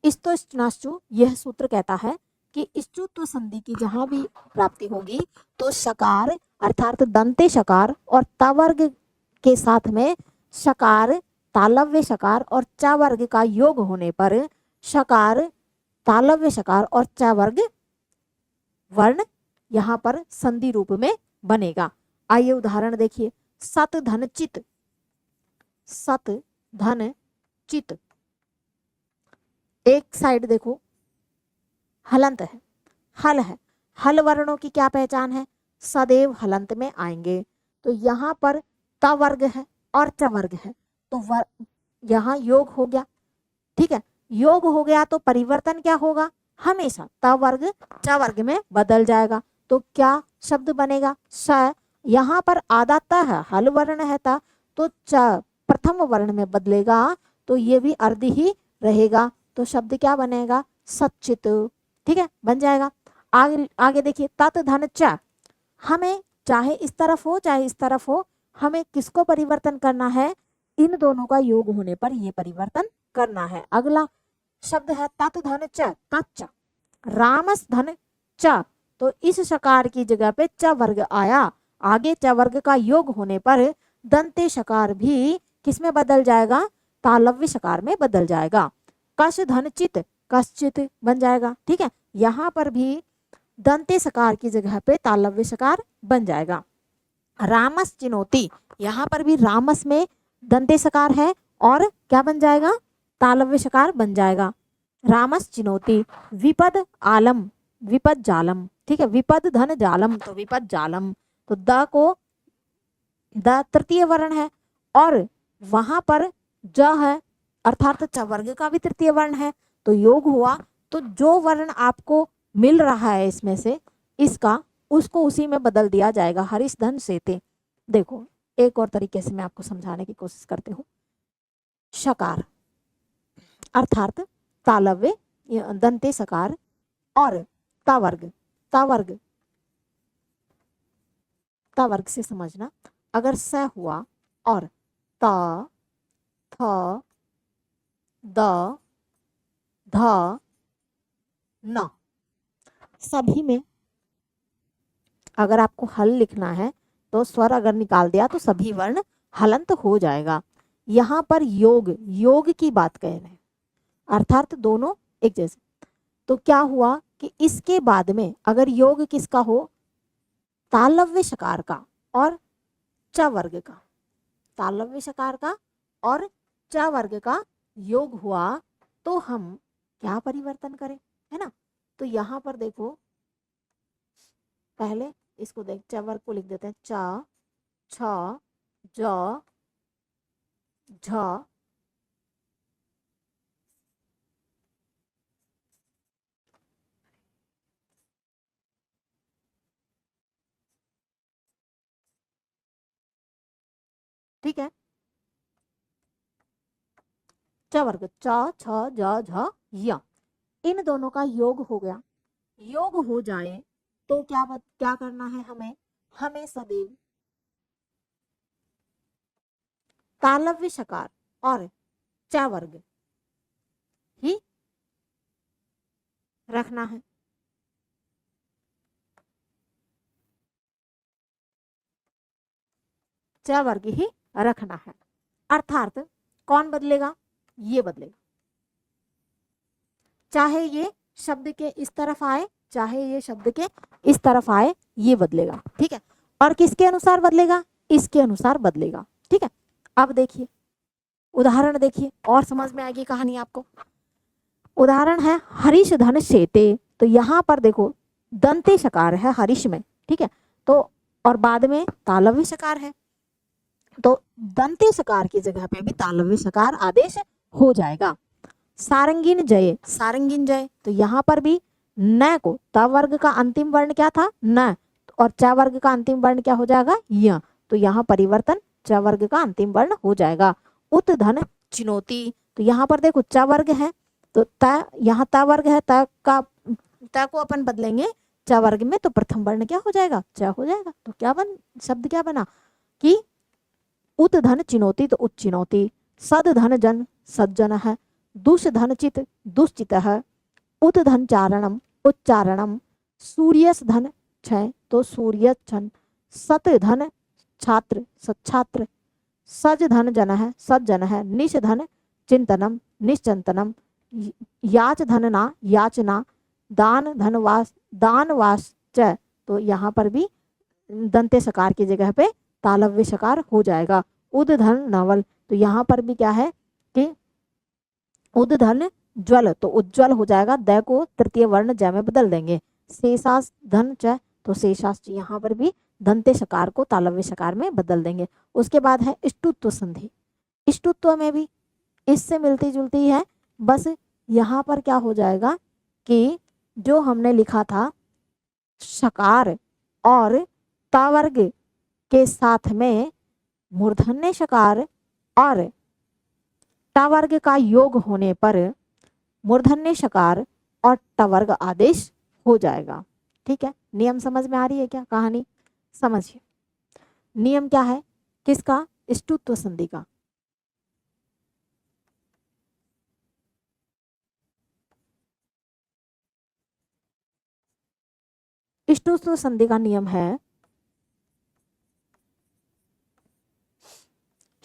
इस्तोश्चनाश्चु, यह सूत्र कहता है कि इष्टुत्व संधि की जहां भी प्राप्ति होगी तो शकार अर्थात दंते शकार और त वर्ग के साथ में शकार तालव्य शकार और च वर्ग का योग होने पर शकार तालव्य शकार और च वर्ग वर्ण यहाँ पर संधि रूप में बनेगा। आइए उदाहरण देखिए, सत धन चित, सत धन चित, एक साइड देखो हलंत है, हल है, हल वर्णों की क्या पहचान है, सदैव हलंत में आएंगे। तो यहाँ पर त वर्ग है और च वर्ग है, तो यहाँ योग हो गया, ठीक है, योग हो गया तो परिवर्तन क्या होगा, हमेशा त वर्ग च वर्ग में बदल जाएगा। तो क्या शब्द बनेगा, स, यहाँ पर आधा त है, हल वर्ण है त, तो च प्रथम वर्ण में बदलेगा, तो ये भी अर्ध ही रहेगा, तो शब्द क्या बनेगा, सच्चित, ठीक है, बन जाएगा। आगे आगे देखिए, तत् धन च, हमें चाहे इस तरफ हो चाहे इस तरफ हो, हमें किसको परिवर्तन करना है, इन दोनों का योग होने पर ये परिवर्तन करना है। अगला शब्द है तत् धन च, तच्च, रामस धन च, तो इस शकार की जगह पे च वर्ग आया, आगे च वर्ग का योग होने पर दंते शकार भी किस में बदल जाएगा, तालव्य शकार में बदल जाएगा। कश धन चित, कश्चित बन जाएगा, ठीक है, यहाँ पर भी दंते सकार की जगह पे तालव्य सकार बन जाएगा। रामस चिनोती, यहाँ पर भी रामस में दंते सकार है और क्या बन जाएगा, तालव्य सकार बन जाएगा, रामस चिनोती। विपद आलम, विपद जालम, ठीक है, विपद धन जालम, तो विपद जालम, तो द को द तृतीय वर्ण है और वहां पर ज है अर्थात च वर्ग का भी तृतीय वर्ण है, तो योग हुआ, तो जो वर्ण आपको मिल रहा है इसमें से इसका, उसको उसी में बदल दिया जाएगा, हरीश धन सेते। देखो एक और तरीके से मैं आपको समझाने की कोशिश करती हूँ, शकार अर्थात तालव्य दंते सकार और तावर्ग, तावर्ग तावर्ग से समझना, अगर स हुआ और त थ द ध न, सभी में अगर आपको हल लिखना है तो स्वर अगर निकाल दिया तो सभी वर्ण हलंत हो जाएगा। यहाँ पर योग, योग की बात कह रहे हैं अर्थात दोनों एक जैसे, तो क्या हुआ कि इसके बाद में अगर योग किसका हो, तालव्य शकार का और च वर्ग का, तालव्य शकार का और च वर्ग का योग हुआ, तो हम क्या परिवर्तन करें, है ना। तो यहाँ पर देखो, पहले इसको देख, च वर्ग को लिख देते हैं, च छ ज झ ठीक है, च वर्ग च छ ज झ य, इन दोनों का योग हो गया, योग हो जाए तो क्या करना है हमें, हमें सदैव तालव्य शकार और च वर्ग ही रखना है। च वर्ग ही रखना है, अर्थात कौन बदलेगा, ये बदलेगा, चाहे ये शब्द के इस तरफ आए चाहे ये शब्द के इस तरफ आए, ये बदलेगा, ठीक है, और किसके अनुसार बदलेगा, इसके अनुसार बदलेगा, ठीक है। अब देखिए उदाहरण देखिए और समझ में आएगी कहानी आपको। उदाहरण है हरीश धन शेते, तो यहाँ पर देखो दंते शकार है हरीश में, ठीक है, तो और बाद में तालव्य शकार है, तो दंते शकार की जगह पे भी तालव्य शकार आदेश हो जाएगा। सारंगीन जय, सारंगीन जय, तो यहाँ पर भी न को, त वर्ग का अंतिम वर्ण क्या था, न, और च वर्ग का अंतिम वर्ण क्या हो जाएगा, य, तो यहाँ परिवर्तन च वर्ग का अंतिम वर्ण हो जाएगा। उत धन चिनोती, तो यहाँ पर देखो च वर्ग है तो त, यहाँ ता वर्ग है, त को अपन बदलेंगे च वर्ग में, तो प्रथम वर्ण क्या हो जाएगा, च हो जाएगा। तो क्या शब्द क्या बना कि उत धन चिनोती तो उच्चिनोती, सद धन जन सज्जन है, दुष धन चित दुश्चित है, उत धन चारणम उच्चारणम, सूर्यस धन क्षय तो सूर्य छन, सत धन छात्र सच्छात्र, सज धन जन है सज्जन है, निश धन चिंतनम निश्चिंतनम, याच धन ना याचना, दान धनवास दानवास च, तो यहाँ पर भी दंते सकार की जगह पे तालव्य सकार हो जाएगा। उद धन नवल, तो यहाँ पर भी क्या है कि उद धन ज्वल तो उज्ज्वल हो जाएगा, द को तृतीय वर्ण ज में बदल देंगे। शेषास धन च, तो शेषास यहाँ पर भी दंते सकार को तालव्य सकार में बदल देंगे। उसके बाद है इष्टुत्व संधि, इष्टुत्व में भी इससे मिलती जुलती है, बस यहाँ पर क्या हो जाएगा कि जो हमने लिखा था सकार और तावर्ग के साथ में मूर्धन्य सकार और टावर्ग का योग होने पर मूर्धन्य सकार और टवर्ग आदेश हो जाएगा। ठीक है, नियम समझ में आ रही है क्या, कहानी समझिए। नियम क्या है किसका, इष्टुत्व संधि का। इष्टुत्व संधि का नियम है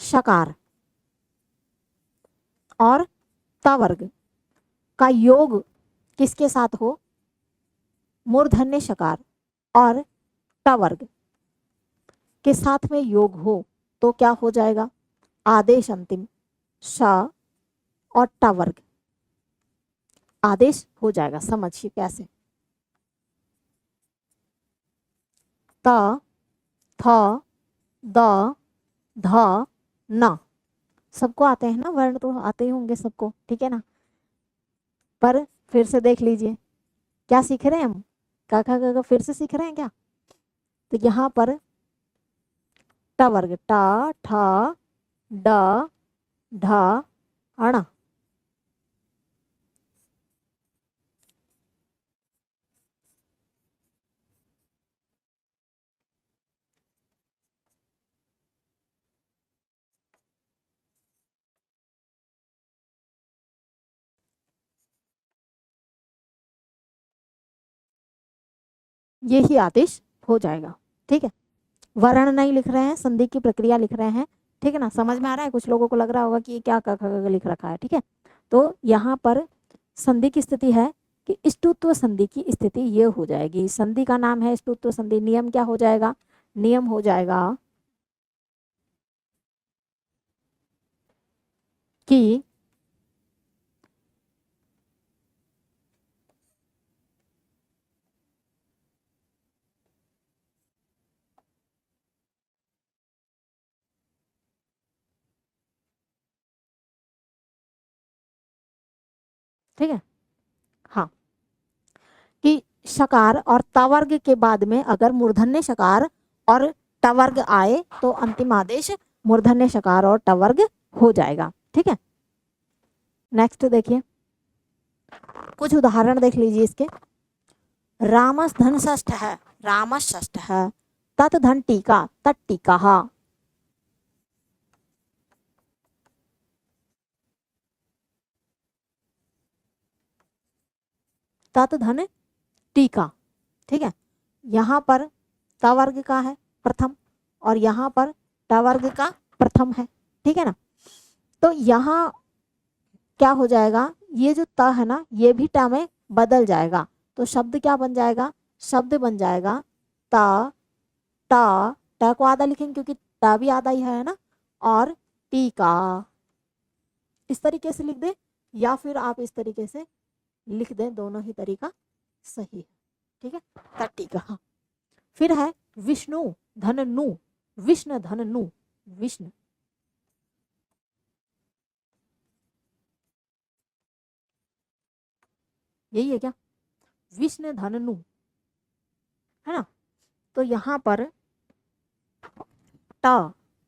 सकार और तावर्ग का योग किसके साथ हो, मूर्धन्य सकार और टवर्ग के साथ में योग हो तो क्या हो जाएगा, आदेश अंतिम श और टवर्ग आदेश हो जाएगा। समझिए कैसे, त थ द ध न, सबको आते हैं ना वर्ण, तो आते ही होंगे सबको, ठीक है ना। पर फिर से देख लीजिए क्या सीख रहे हैं हम, का खा ग फिर से सीख रहे हैं क्या। तो यहाँ पर ट वर्ग ट ठ ड ढ अण, यही आदेश हो जाएगा। ठीक है, वर्ण नहीं लिख रहे हैं, संधि की प्रक्रिया लिख रहे हैं। ठीक है ना, समझ में आ रहा है। कुछ लोगों को लग रहा होगा कि ये क्या लिख रखा है। ठीक है, तो यहाँ पर संधि की स्थिति है कि इष्टुत्व संधि की स्थिति ये हो जाएगी। संधि का नाम है इष्टुत्व संधि। नियम क्या हो जाएगा, नियम हो जाएगा कि ठीक है, हाँ, कि शकार और तवर्ग के बाद में अगर मूर्धन्य शकार और टवर्ग आए तो अंतिम आदेश मूर्धन्य शकार और टवर्ग हो जाएगा। ठीक है, नेक्स्ट देखिए, कुछ उदाहरण देख लीजिए इसके। रामस धन षष्ठ है, रामस षष्ठ है, तत् धन टीका तत् टीका, तत् धन टीका। ठीक है, यहाँ पर तवर्ग का है प्रथम और यहाँ पर टवर्ग का प्रथम है। ठीक है ना, तो यहाँ क्या हो जाएगा, ये जो त है ना ये भी ट में बदल जाएगा। तो शब्द क्या बन जाएगा, शब्द बन जाएगा त ट, ट को आधा लिखेंगे क्योंकि ट भी आधा ही है ना, और टीका। इस तरीके से लिख दे या फिर आप इस तरीके से लिख दें, दोनों ही तरीका सही है। ठीक है, त टीका। फिर है विष्णु धन नु, विष्णु धन नु, विष्णु, यही है क्या, विष्णु धनु, है ना। तो यहाँ पर ट,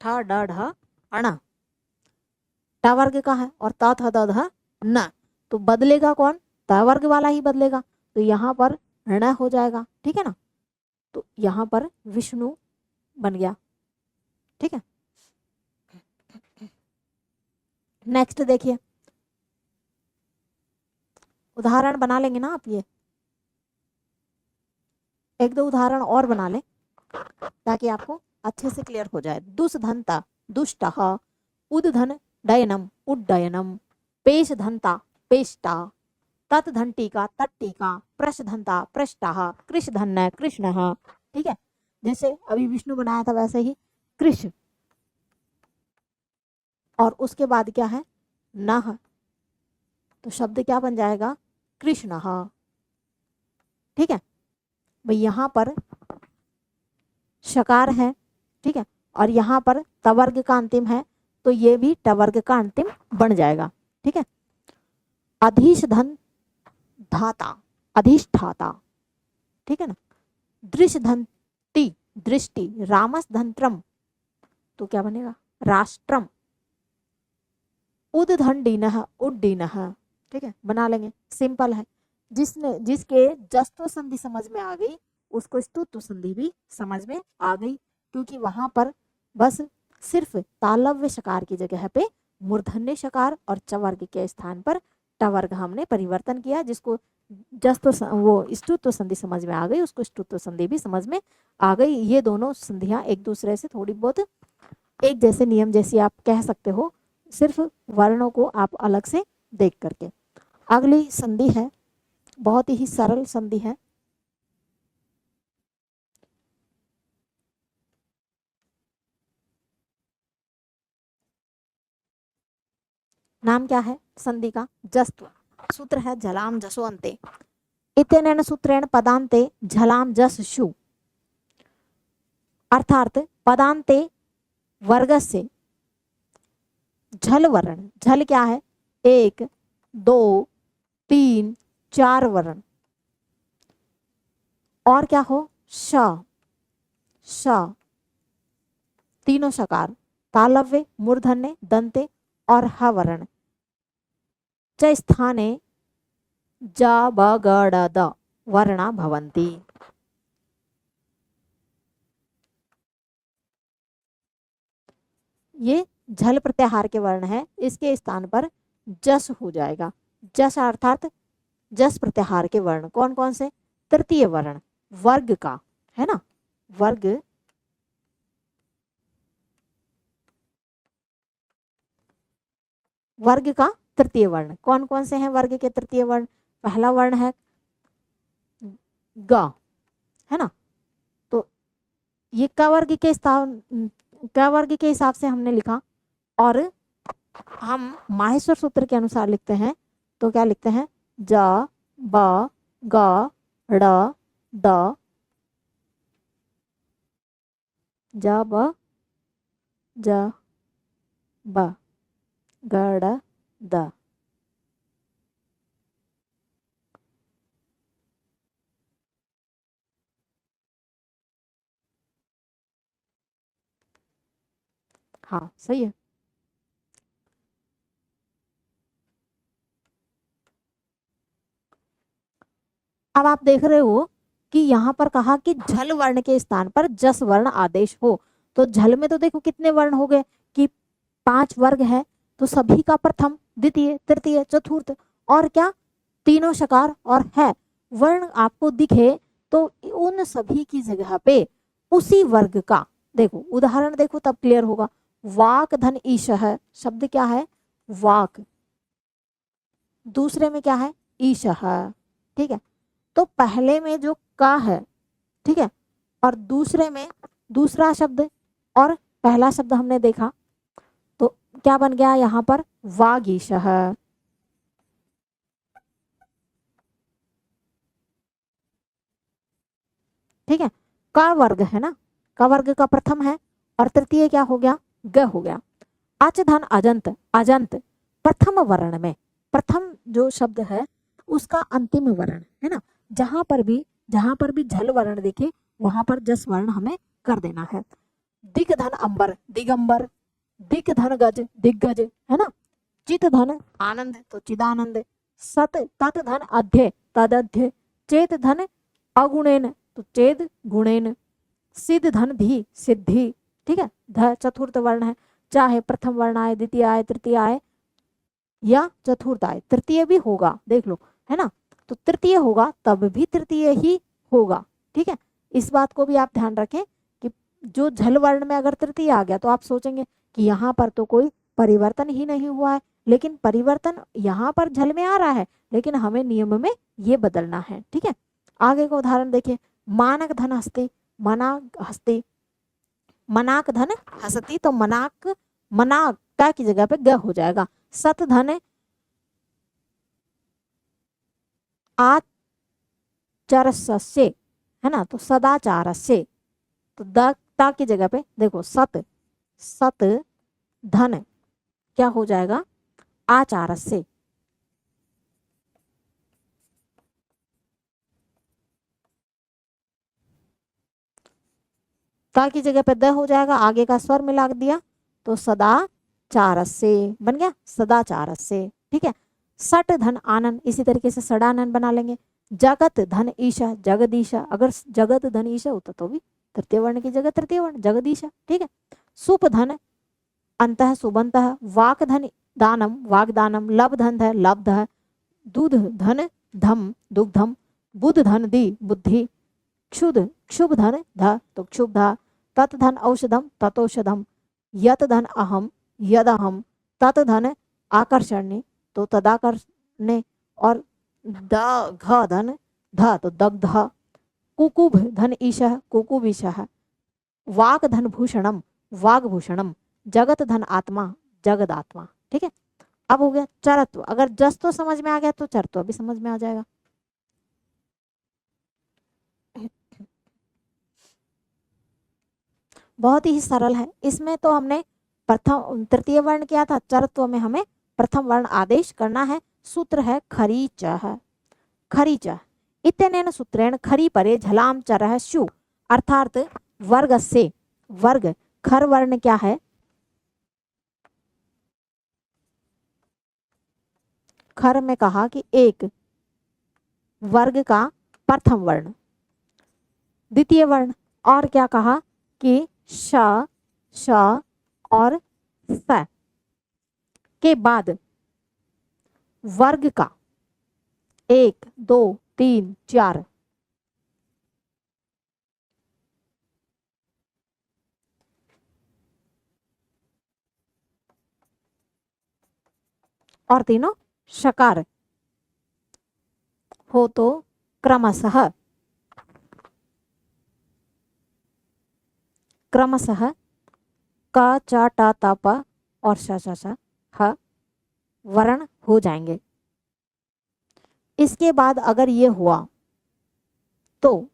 ठ ड ढ अण, ट वर्ग का है और त थ द ध न, तो बदलेगा कौन, त वर्ग वाला ही बदलेगा, तो यहाँ पर ण हो जाएगा, ठीक है ना। तो यहाँ पर विष्णु बन गया, ठीक है। नेक्स्ट देखिए, उदाहरण बना लेंगे ना आप, ये एक दो उदाहरण और बना लें ताकि आपको अच्छे से क्लियर हो जाए। दुष्धंता दुष्टः, उद्धन डयनम उड्डयनम, पेश धंता पेष्टा, तत्धंटिका तट्टिका, प्रशधंता प्रष्टाः, कृषधन्य कृष्णः, ठीक है। जैसे अभी विष्णु बनाया था वैसे ही कृष, और उसके बाद क्या है नह, तो शब्द क्या बन जाएगा कृष्णः, ठीक है भाई। यहाँ पर शकार है, ठीक है, और यहाँ पर तवर्ग का अंतिम है, तो ये भी टवर्ग का अंतिम बन जाएगा, ठीक है। अधीश धन धाता अधिष्ठाता, ठीक है ना। दृश्य धन टी दृष्टि, रामस धंत्रम, तो क्या बनेगा राष्ट्रम, उद्दंडिनः उड्डीनः, ठीक है, बना लेंगे, सिंपल है। जिसके जस्तो संधि समझ में आ गई उसको स्तुत्व संधि भी समझ में आ गई, क्योंकि वहां पर बस सिर्फ तालव्य शकार की जगह पे मूर्धन्य शकार और चवर्ग के स्थान पर टवर्ग हमने परिवर्तन किया, जिसको जस्तो वो स्तुत्व संधि समझ में आ गई उसको स्तुत्व संधि भी समझ में आ गई। ये दोनों संधियां एक दूसरे से थोड़ी बहुत एक जैसे नियम जैसी आप कह सकते हो, सिर्फ वर्णों को आप अलग से देख करके। अगली संधि है, बहुत ही सरल संधि है, नाम क्या है संधि का, जस्त्व। सूत्र है झलाम जसो अंते, इत्यनेन सूत्रेण पदांते झलाम जस शु, अर्थात पदांते वर्ग से झल वर्ण, झल क्या है 1 2 3 4 वर्ण, और क्या हो श श, तीनों शकार, तालव्य मूर्धन्य दंते और ह वर्ण, च स्थाने ज ब ग ड द वर्णा भवन्ति। ये झल प्रत्याहार के वर्ण है, इसके स्थान पर जस हो जाएगा। जस अर्थात जस प्रत्याहार के वर्ण कौन कौन से, तृतीय वर्ण वर्ग का, है ना, वर्ग वर्ग का तृतीय वर्ण कौन कौन से हैं, वर्ग के तृतीय वर्ण, पहला वर्ण है ग, है ना, तो ये क वर्ग के स्थान क वर्ग के हिसाब से हमने लिखा, और हम माहेश्वर सूत्र के अनुसार लिखते हैं, तो क्या लिखते हैं ज ब ग ड़ द, ज ब ज ब ग ड़ द, हाँ सही है। अब आप देख रहे हो कि यहाँ पर कहा कि झल वर्ण के स्थान पर जस वर्ण आदेश हो, तो झल में तो देखो कितने वर्ण हो गए कि 5 वर्ग है, तो सभी का प्रथम द्वितीय तृतीय चतुर्थ और क्या तीनों शकार और है वर्ण आपको दिखे, तो उन सभी की जगह पे उसी वर्ग का देखो उदाहरण देखो तब क्लियर होगा। वाक धन ईश है, शब्द क्या है वाक, दूसरे में क्या है ईश है, ठीक है, तो पहले में जो का है, ठीक है, और दूसरे में दूसरा शब्द और पहला शब्द हमने देखा, तो क्या बन गया यहाँ पर वागीश है, ठीक है। का वर्ग है ना, का वर्ग का प्रथम है और तृतीय क्या हो गया ग हो गया। अच धन अजंत, अजंत प्रथम वर्ण में, प्रथम जो शब्द है उसका अंतिम वर्ण है ना, जहां पर भी झल वर्ण देखे वहां पर जस वर्ण हमें कर देना है। दिक धन अंबर, दिगंबर, दिक धन गज, दिग्गज, है ना। चित धन आनंद, तो चिदानंद, सत तत धन अध्य, तदध्य, चेत धन अगुणेन, तो चेद गुणेन, सिद्ध धन धी, सिद्धि, ठीक है। ध चतुर्थ वर्ण है, चाहे प्रथम वर्ण आए, द्वितीय आए, तृतीय आए या चतुर्थ आए, तृतीय भी होगा, देख लो, है ना। तो तृतीय होगा तब भी तृतीय ही होगा, ठीक है। इस बात को भी आप ध्यान रखें कि जो झल वर्ण में अगर तृतीय आ गया तो आप सोचेंगे कि यहाँ पर तो कोई परिवर्तन ही नहीं हुआ है, लेकिन परिवर्तन यहाँ पर झल में आ रहा है, लेकिन हमें नियम में ये बदलना है, ठीक है। आगे का उदाहरण देखिए, मानक धन हस्ती, मनाक हस्ती, मनाक धन हसती, तो मनाक, मनाक का की जगह पे ग हो जाएगा। सत धन आचरस्य, है ना, तो सदाचार से, तो द ता की जगह पे देखो सत, सत धन क्या हो जाएगा, आचार से, ता की जगह पे द हो जाएगा, आगे का स्वर मिला दिया तो सदाचार से बन गया, सदाचार से, ठीक है। सट धन आनंद, इसी तरीके से सडानंद बना लेंगे। जगत धन ईशा, जगदीशा, अगर जगत धन ईशा होता तो भी तृतीय वर्ण की जगह तृतीय वर्ण जगदीशा, ठीक है। सुप धन अंतः, सुबंतः, वाक धन दानम, वागदानम, लब धन है, लब्ध है, दूध धन धम, दुग्धम, बुध धन दी, बुद्धि, क्षुध क्षुभ धन ध, तो क्षुब्धा, तत् धन औषधम, ततौषधम, यत धन अहम, यदहम, तत् धन आकर्षण्य, तो तदाकर्षण्य, और द घ धन ध, तो दग्ध, कुकुभ धन ईशः, कुकुबीशः, वाक धन भूषणम, वागभूषणम, जगत धन आत्मा, जगदात्मा, ठीक है। अब हो गया चरत्व, अगर जस तो समझ में आ गया तो चरत्व भी समझ में आ जाएगा। बहुत ही सरल है, इसमें तो हमने प्रथम तृतीय वर्ण किया था, चरत्व में हमें प्रथम वर्ण आदेश करना है। सूत्र है खरीचः, खरीचः इत्यनेन सूत्रेण खरी परे झलाम चरः स्यु, अर्थात वर्ग से, वर्ग खर वर्ण क्या है, खर में कहा कि एक वर्ग का प्रथम वर्ण, द्वितीय वर्ण, और क्या कहा कि श, श और स के बाद वर्ग का 1 2 3 4, और तीनों शकार हो तो क्रमशः, क्रमशः क च ट त प और श श श ह वर्ण हो जाएंगे। इसके बाद अगर ये हुआ तो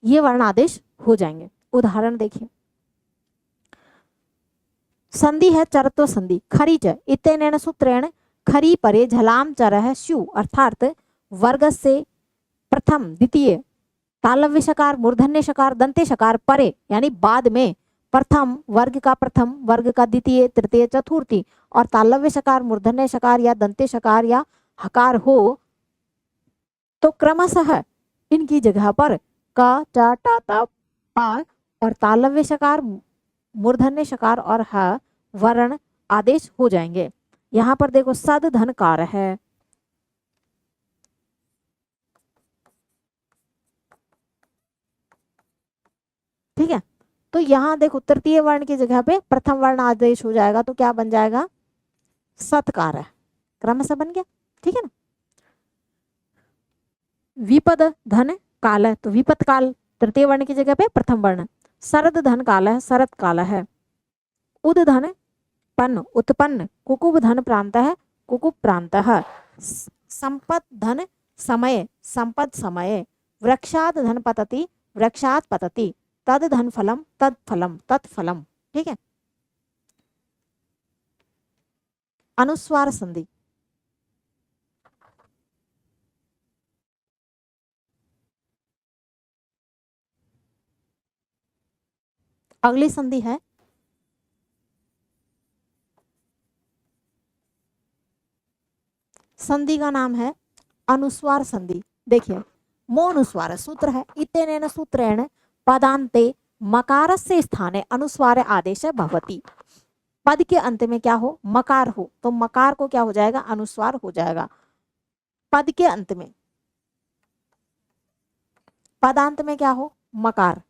ये वर्ण आदेश हो जाएंगे। उदाहरण देखिए, संधि है चरत्व संधि, खरीच इत्यनेन सूत्रेण खरी परे झलाम चरः स्यु, अर्थात वर्ग से प्रथम, द्वितीय, तालव्य शकार, मूर्धन्य शकार, दंते शकार परे यानी बाद में, प्रथम वर्ग का प्रथम, वर्ग का द्वितीय, तृतीय, चतुर्थी, और तालव्य शकार, मूर्धन्य शकार या दंते शकार या हकार हो तो क्रमशः इनकी जगह पर क च ट त प और तालव्य शकार, मूर्धन्य शकार और ह वर्ण आदेश हो जाएंगे। यहाँ पर देखो सद धनकार है, ठीक है। तो यहाँ देखो तृतीय वर्ण की जगह पे प्रथम वर्ण आदेश हो जाएगा, तो क्या बन जाएगा, सत्कार है, क्रमशः बन गया, ठीक है ना। विपद धन काल है, तो विपद काल तृतीय वर्ण की जगह पे प्रथम वर्ण। शरद धन काल है, शरद काल है। उद धन पन्न, उत्पन्न, कुकुब धन प्रांत है, कुकु प्रान्तः संपद धन समय संपद समय वृक्षात धन पतति वृक्षात पतति तद धन फलम तत्फलम तत्फलम। ठीक है। अनुस्वार संधि, अगली संधि है संधि का नाम है अनुस्वार संधि। देखिए मोनुस्वार सूत्र है, इत्यनेन सूत्रेण पदान्ते मकारस्य स्थाने अनुस्वार आदेश भवति। पद के अंत में क्या हो, मकार हो, तो मकार को क्या हो जाएगा, अनुस्वार हो जाएगा। पद के अंत में, पदांत में क्या हो, मकार,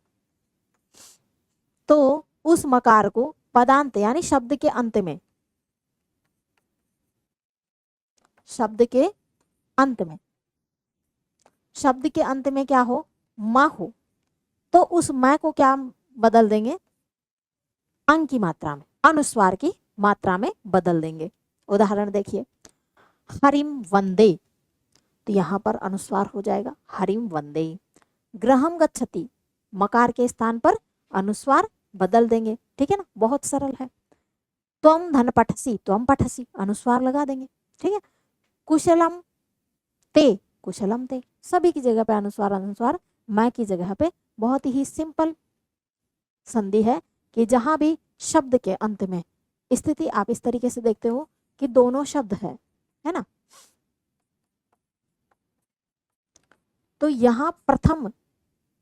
तो उस मकार को पदांत यानी शब्द के अंत में, शब्द के अंत में, शब्द के अंत में क्या हो, म हो, तो उस म को क्या बदल देंगे, अंग की मात्रा में, अनुस्वार की मात्रा में बदल देंगे। उदाहरण देखिए, हरिम वंदे, तो यहां पर अनुस्वार हो जाएगा हरिम वंदे। गृहम गच्छति, मकार के स्थान पर अनुस्वार बदल देंगे। ठीक है ना, बहुत सरल है। त्वम धन पठसी, त्वम पठसी, अनुस्वार लगा देंगे। ठीक है। कुशलम ते, कुशलम ते, सभी की जगह पे अनुस्वार अनुस्वार, मैं की जगह पे। बहुत ही सिंपल संधि है कि जहां भी शब्द के अंत में स्थिति आप इस तरीके से देखते हो कि दोनों शब्द है ना, तो यहां प्रथम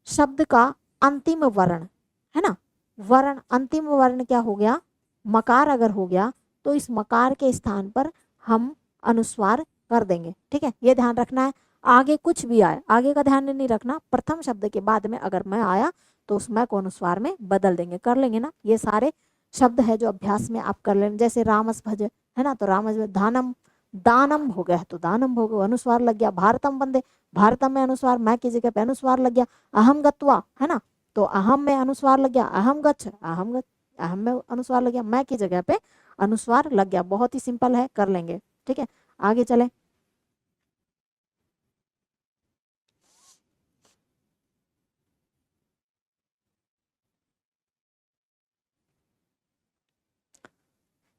शब्द का अंतिम वर्ण है ना, वर्ण, अंतिम वर्ण क्या हो गया, मकार अगर हो गया तो इस मकार के स्थान पर हम अनुस्वार कर देंगे। ठीक है, ये ध्यान रखना है। आगे कुछ भी आए, आगे का ध्यान नहीं रखना, प्रथम शब्द के बाद में अगर मैं आया तो उस मैं को अनुस्वार में बदल देंगे। कर लेंगे ना, ये सारे शब्द है जो अभ्यास में आप कर लेंगे। जैसे रामस भज है ना, तो रामस भज, दानम, दानम हो गया तो दानम हो गया, अनुस्वार लग गया। भारतम वंदे, भारतम में अनुस्वार, मैं की जगह पे अनुस्वार लग गया। अहम गत्वा है ना, तो अहम में अनुस्वार लग गया। अहम गच्छ, अहम गच्छ, अहम में अनुस्वार लग गया, मैं की जगह पे अनुस्वार लग गया। बहुत ही सिंपल है, कर लेंगे। ठीक है, आगे चले।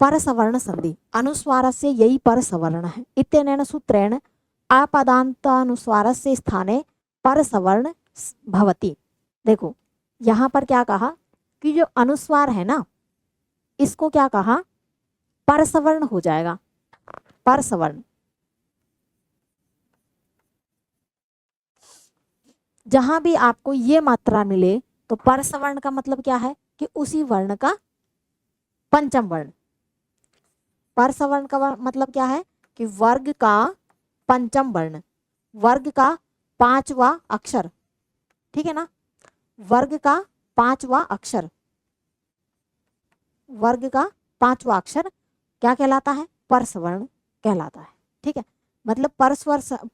परसवर्ण संधि, अनुस्वारस्य यही परसवर्ण है। इत्यनेन सूत्रेण अपदान्तानुस्वारस्य स्थाने परसवर्ण भवति। देखो यहां पर क्या कहा कि जो अनुस्वार है ना, इसको क्या कहा, परसवर्ण हो जाएगा। परसवर्ण, जहां भी आपको ये मात्रा मिले तो परसवर्ण का मतलब क्या है कि उसी वर्ण का पंचम वर्ण। परसवर्ण का मतलब क्या है कि वर्ग का पंचम वर्ण, वर्ग का पांचवा अक्षर। ठीक है ना, वर्ग का पांचवा अक्षर, वर्ग का पांचवा अक्षर क्या कहलाता है, परसवर्ण कहलाता है। ठीक है, मतलब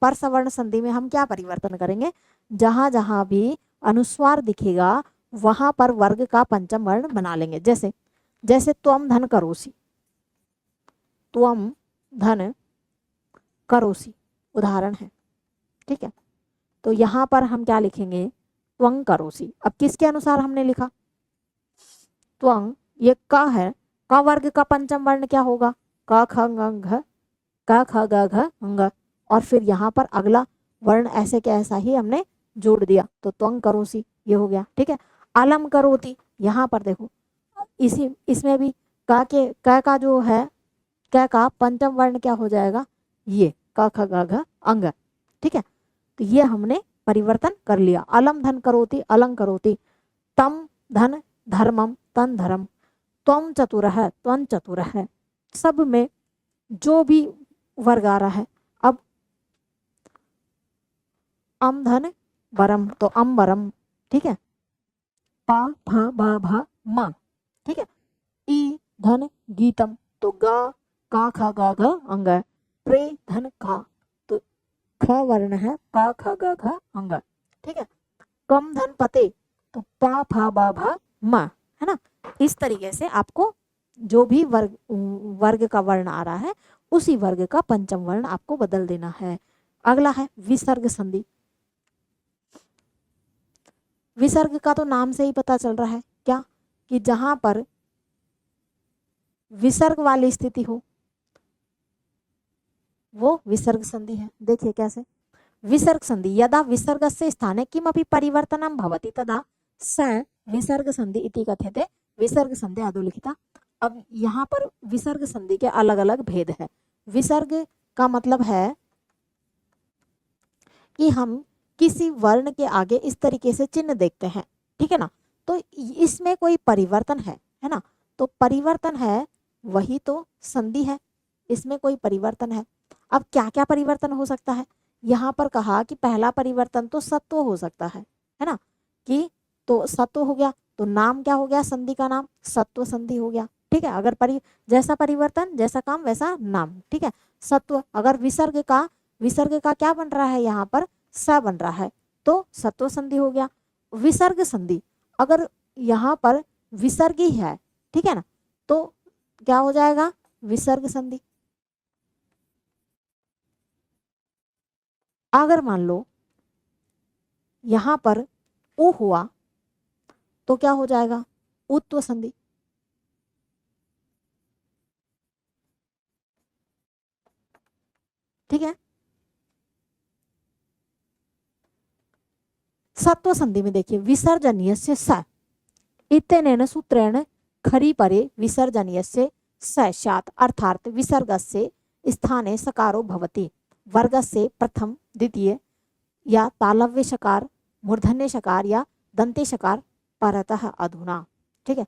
परसवर्ण संधि में हम क्या परिवर्तन करेंगे, जहां जहां भी अनुस्वार दिखेगा वहां पर वर्ग का पंचम वर्ण बना लेंगे। जैसे जैसे त्वम धन करोसी, त्वम धन करोसी उदाहरण है। ठीक है, तो यहां पर हम क्या लिखेंगे, त्वं करोसी। अब किसके अनुसार हमने लिखा, त्वं, ये क है, क वर्ग का पंचम वर्ण क्या होगा, क ख ग घ, क ख ग घ ङ, और फिर यहाँ पर अगला वर्ण ऐसे के ऐसा ही हमने जोड़ दिया, तो त्वं करोसी ये हो गया। ठीक है, अलम करोति, यहाँ पर देखो इसी इसमें भी क का जो है, क का पंचम वर्ण क्या हो जाएगा, ये क ख ग घ अंग। ठीक है, तो ये हमने परिवर्तन कर लिया। अलम धन करोति, अलंग करोति, तम धन धर्मम, तन धर्म, त्वं चतुरः, त्वं चतुरः, सब में जो भी वर्ग आ रहा है। अब अम धन वरम, तो अम वरम। ठीक है, पा भा भा भा मा। ठीक है, ई धन गीतम, तो गा का खा गा घ अंग। प्रे धन खा, तो ख वर्ण है, का खा गा घ अंग। ठीक है, कम धन पते, तो पा फा बा भा मा, है ना। इस तरीके से आपको जो भी वर्ग का वर्ण आ रहा है उसी वर्ग का पंचम वर्ण आपको बदल देना है। अगला है विसर्ग संधि। विसर्ग का तो नाम से ही पता चल रहा है क्या, कि जहां पर विसर्ग वाली स्थिति हो वो विसर्ग संधि है। देखिए कैसे, विसर्ग संधि यदा विसर्गस्य स्थाने किमपि परिवर्तनं भवति तदा स विसर्ग संधि इति कथ्यते विसर्ग संधि अधोलिखिता। अब यहाँ पर विसर्ग संधि के अलग अलग भेद है। विसर्ग का मतलब है कि हम किसी वर्ण के आगे इस तरीके से चिन्ह देखते हैं, ठीक है ना, तो इसमें कोई परिवर्तन है ना, तो परिवर्तन है वही तो संधि है, इसमें कोई परिवर्तन है। अब क्या क्या परिवर्तन हो सकता है, यहाँ पर कहा कि पहला परिवर्तन तो सत्व हो सकता है ना, कि तो सत्व हो गया तो नाम क्या हो गया, संधि का नाम सत्व संधि हो गया, ठीक है। अगर जैसा परिवर्तन जैसा काम वैसा नाम, ठीक है। सत्व, अगर विसर्ग का क्या बन रहा है, यहाँ पर स बन रहा है तो सत्व संधि हो गया। विसर्ग संधि, अगर यहाँ पर विसर्ग ही है, ठीक है ना, तो क्या हो जाएगा, विसर्ग संधि। अगर मान लो यहां पर उ हुआ तो क्या हो जाएगा, उत्व संधि। ठीक है। सत्व संधि में देखिए, विसर्जनीय से स इत्यनेन सूत्रेण खरी परे विसर्जनीय से सैशात अर्थात विसर्गस्य स्थाने सकारो भवति वर्गस्य प्रथम द्वितीय या तालव्य शकार मूर्धन्य शकार या दंते शकार परतः अधुना। ठीक है,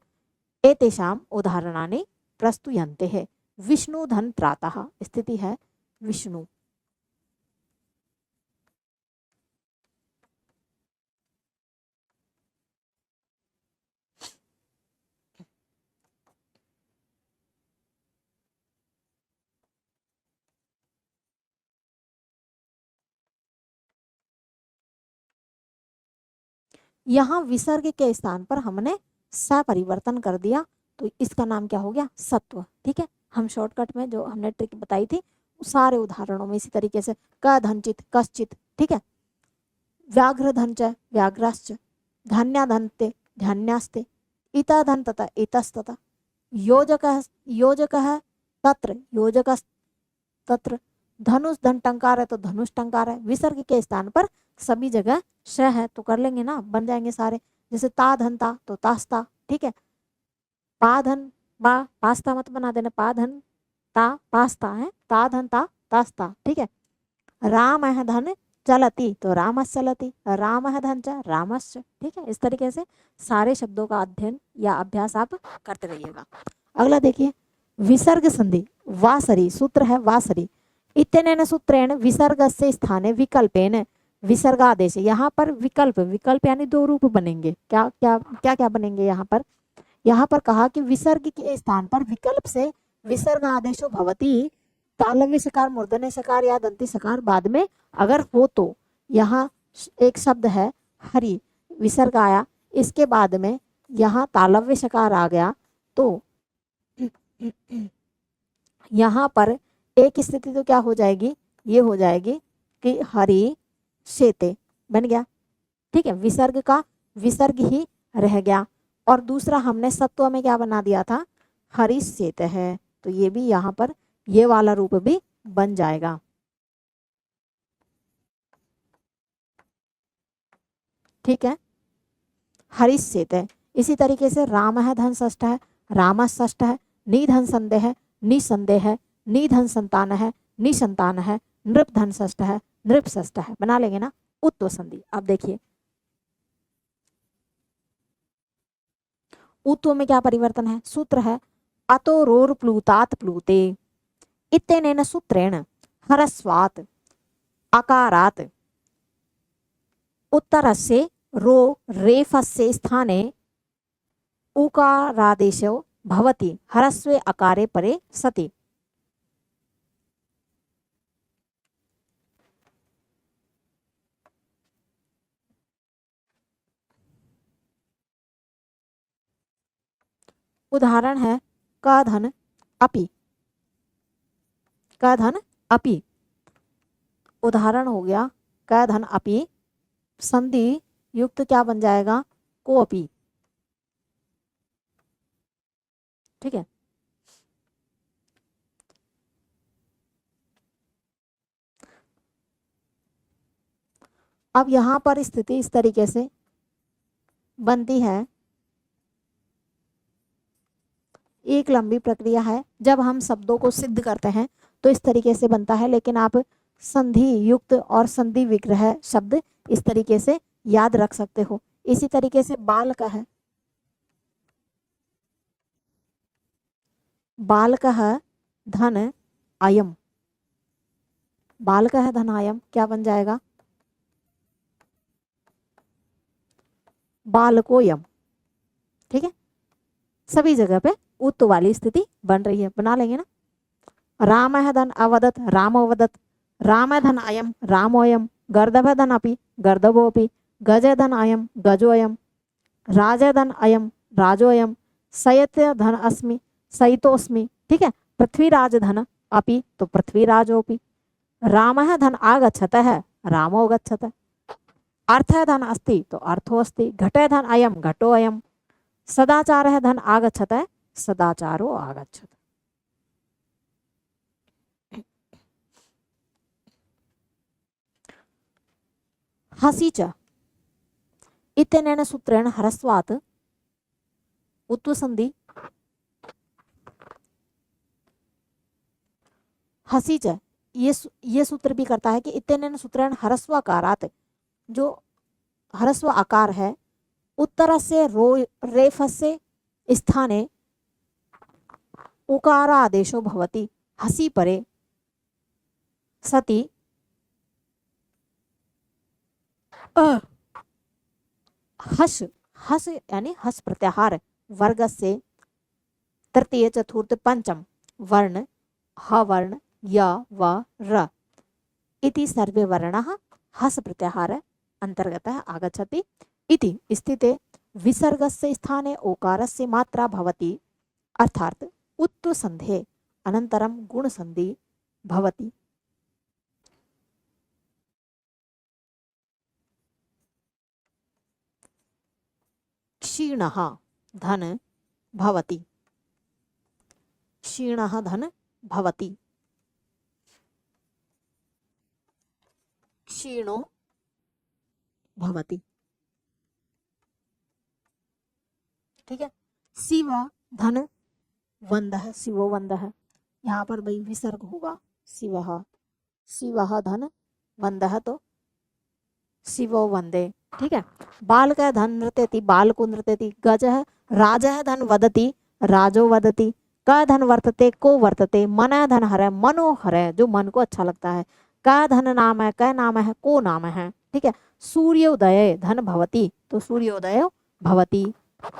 एतेषाम उदाहरणानि प्रस्तुयन्ते हैं। विष्णु धन त्रातः स्थिति है विष्णु। यहाँ विसर्ग के स्थान पर हमने स परिवर्तन कर दिया तो इसका नाम क्या हो गया, सत्व। ठीक है, हम शॉर्टकट में जो हमने ट्रिक बताई थी सारे उदाहरणों में इसी तरीके से क धनचित कश्चित, ठीक है, व्याघ्र धनच व्याघ्राश्च, धान्या धनते धान्यास्ते, इता धन तथा इतस्तता, योजक योजक तत्र योजक तत्र, धनुष धन टंकार है तो धनुष टंकार है। विसर्ग के स्थान पर सभी जगह श है तो कर लेंगे ना, बन जाएंगे सारे। जैसे ता धन ता तो तास्ता, ठीक है। पा धन बा पास्ता मत बना देना, पा धन ता पास्ता है, ता धन ता तास्ता, ठीक है। राम है धन चलती तो रामस चलती, राम है धन च रामश्च, ठीक है। इस तरीके से सारे शब्दों का अध्ययन या अभ्यास आप करते रहिएगा। अगला देखिए, विसर्ग संधि वासरी, सूत्र है वासरी। इत्यनेन सूत्रेण विसर्गस्य स्थाने विकल्पेन विसर्गादेश। यहाँ पर विकल्प, विकल्प यानी दो रूप बनेंगे। क्या क्या क्या क्या बनेंगे यहाँ पर कहा कि विसर्ग के स्थान पर विकल्प से विसर्ग आदेशो भवति, तालव्य सकार मूर्धन्य सकार या दंती सकार बाद में अगर हो तो। यहाँ एक शब्द है हरि, विसर्ग आया, इसके बाद में यहाँ तालव्य सकार आ गया तो यहाँ पर एक स्थिति तो क्या हो जाएगी, ये हो जाएगी कि हरि शेते बन गया, ठीक है। विसर्ग का विसर्ग ही रह गया और दूसरा हमने सत्व में क्या बना दिया था, हरि शेत है, तो ये भी यहाँ पर ये वाला रूप भी बन जाएगा। ठीक है, हरिष्येत है। इसी तरीके से राम है धन षष्ठ है, राम षष्ठ है, निधन संदेह है, निसंदेह है, निधन संतान है, निसंतान है, नृप धन षष्ठ है, नृप षष्ठ है, बना लेंगे ना। उत्व संधि, अब देखिए उत्व में क्या परिवर्तन है, सूत्र है अतोरोर प्लूतात प्लूते, इत्यनेन सूत्रेण हरस्वात् अकारात् उत्तरस्य रो रेफस्य स्थाने उकारादेशो भवति हरस्वे अकारे परे सति। उदाहरण है क धन अपि, क धन अपि, उदाहरण हो गया क धन अपि, संधि युक्त क्या बन जाएगा, को अपि। ठीक है, अब यहां पर स्थिति इस तरीके से बनती है, एक लंबी प्रक्रिया है। जब हम शब्दों को सिद्ध करते हैं तो इस तरीके से बनता है, लेकिन आप संधि युक्त और संधि विग्रह शब्द इस तरीके से याद रख सकते हो। इसी तरीके से बाल का है, बाल का है धन अयम, बाल का है धन अयम क्या बन जाएगा, बालकोयम। ठीक है, सभी जगह पे उत्त वाली स्थिति बन रही है, बना लेंगे ना। राम है धन अवदत, राम अवदत, राम है धन अयम, रामोयम, गर्दभ है धन अपि, गर्दभोपि, गज है धन अयम, गजोयम, राज है धन अयम, राजोयम, सयत धन अस्मि, सहितोस्मि। ठीक है, पृथ्वीराज धन अपि तो पृथ्वीराजोपि, राम है धन आगच्छत है, रामो गच्छत, अर्थ है धन अस्ति तो अर्थो अस्ति, घट है धन अयम, घटो अयम, सदाचार है धन आगच्छत है, सदाचारो आगच्छत। हसी च इत्यनेन सूत्रेण ह्रस्वात् उत्वसंधि, हसी च ये सूत्र भी करता है कि इत्यनेन सूत्रेण ह्रस्वकारात्, जो ह्रस्व आकार है, उत्तरस्य रेफस्य स्थाने उकार आदेशो भवति, हसी परे सति हस, हस यानी हस प्रत्याहार वर्ग से तृतीय चतुर्थ पंचम वर्ण ह वर्ण य व र इति सर्वे वर्णाः हस प्रत्याहार अंतर्गतः आगच्छति इति स्थिते विसर्गस्य स्थाने ओकारस्य मात्रा भवति, अर्थात उत्तु संधे अनंतरम गुण संधि भवति। क्षीणः धन भवति, क्षीणः धन भवति, क्षीणो भवति। ठीक है, शिव धन वंदः, शिवो वंदः, यहाँ पर भाई विसर्ग होगा, शिवः, शिवः धन वंदः तो शिवो वंदे। ठीक है, बाल का धन नृत्यति, बाल को नृत्यति, गज है राज है धन वदति, राजो वदति, का धन वर्तते, को वर्तते, मन है धन हर है, मनोहर है जो मन को अच्छा लगता है, का धन नाम है, क नाम है, को नाम है। ठीक है, सूर्योदय धन भवति तो सूर्योदय भवति,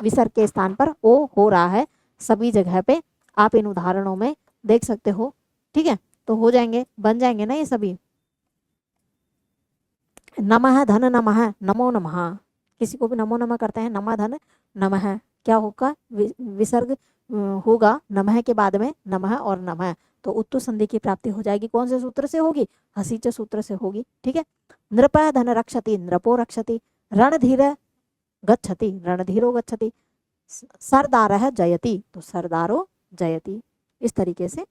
विसर्ग के स्थान पर ओ हो रहा है सभी जगह पे, आप इन उदाहरणों में देख सकते हो। ठीक है, तो हो जाएंगे, बन जाएंगे ना ये सभी। नमः धन नमः, नमो नमः, किसी को भी नमो नमः करते हैं, नमः धन नमः क्या होगा, विसर्ग होगा नमः के बाद में, नमः और नमः, तो उत्तु संधि की प्राप्ति हो जाएगी। कौन से सूत्र से होगी, हसीच सूत्र से होगी। ठीक है, नृपः धन रक्षति, नृपो रक्षति, रणधीर गच्छति, रणधीरो गच्छति, सरदारः जयति तो सरदारो जयति। इस तरीके से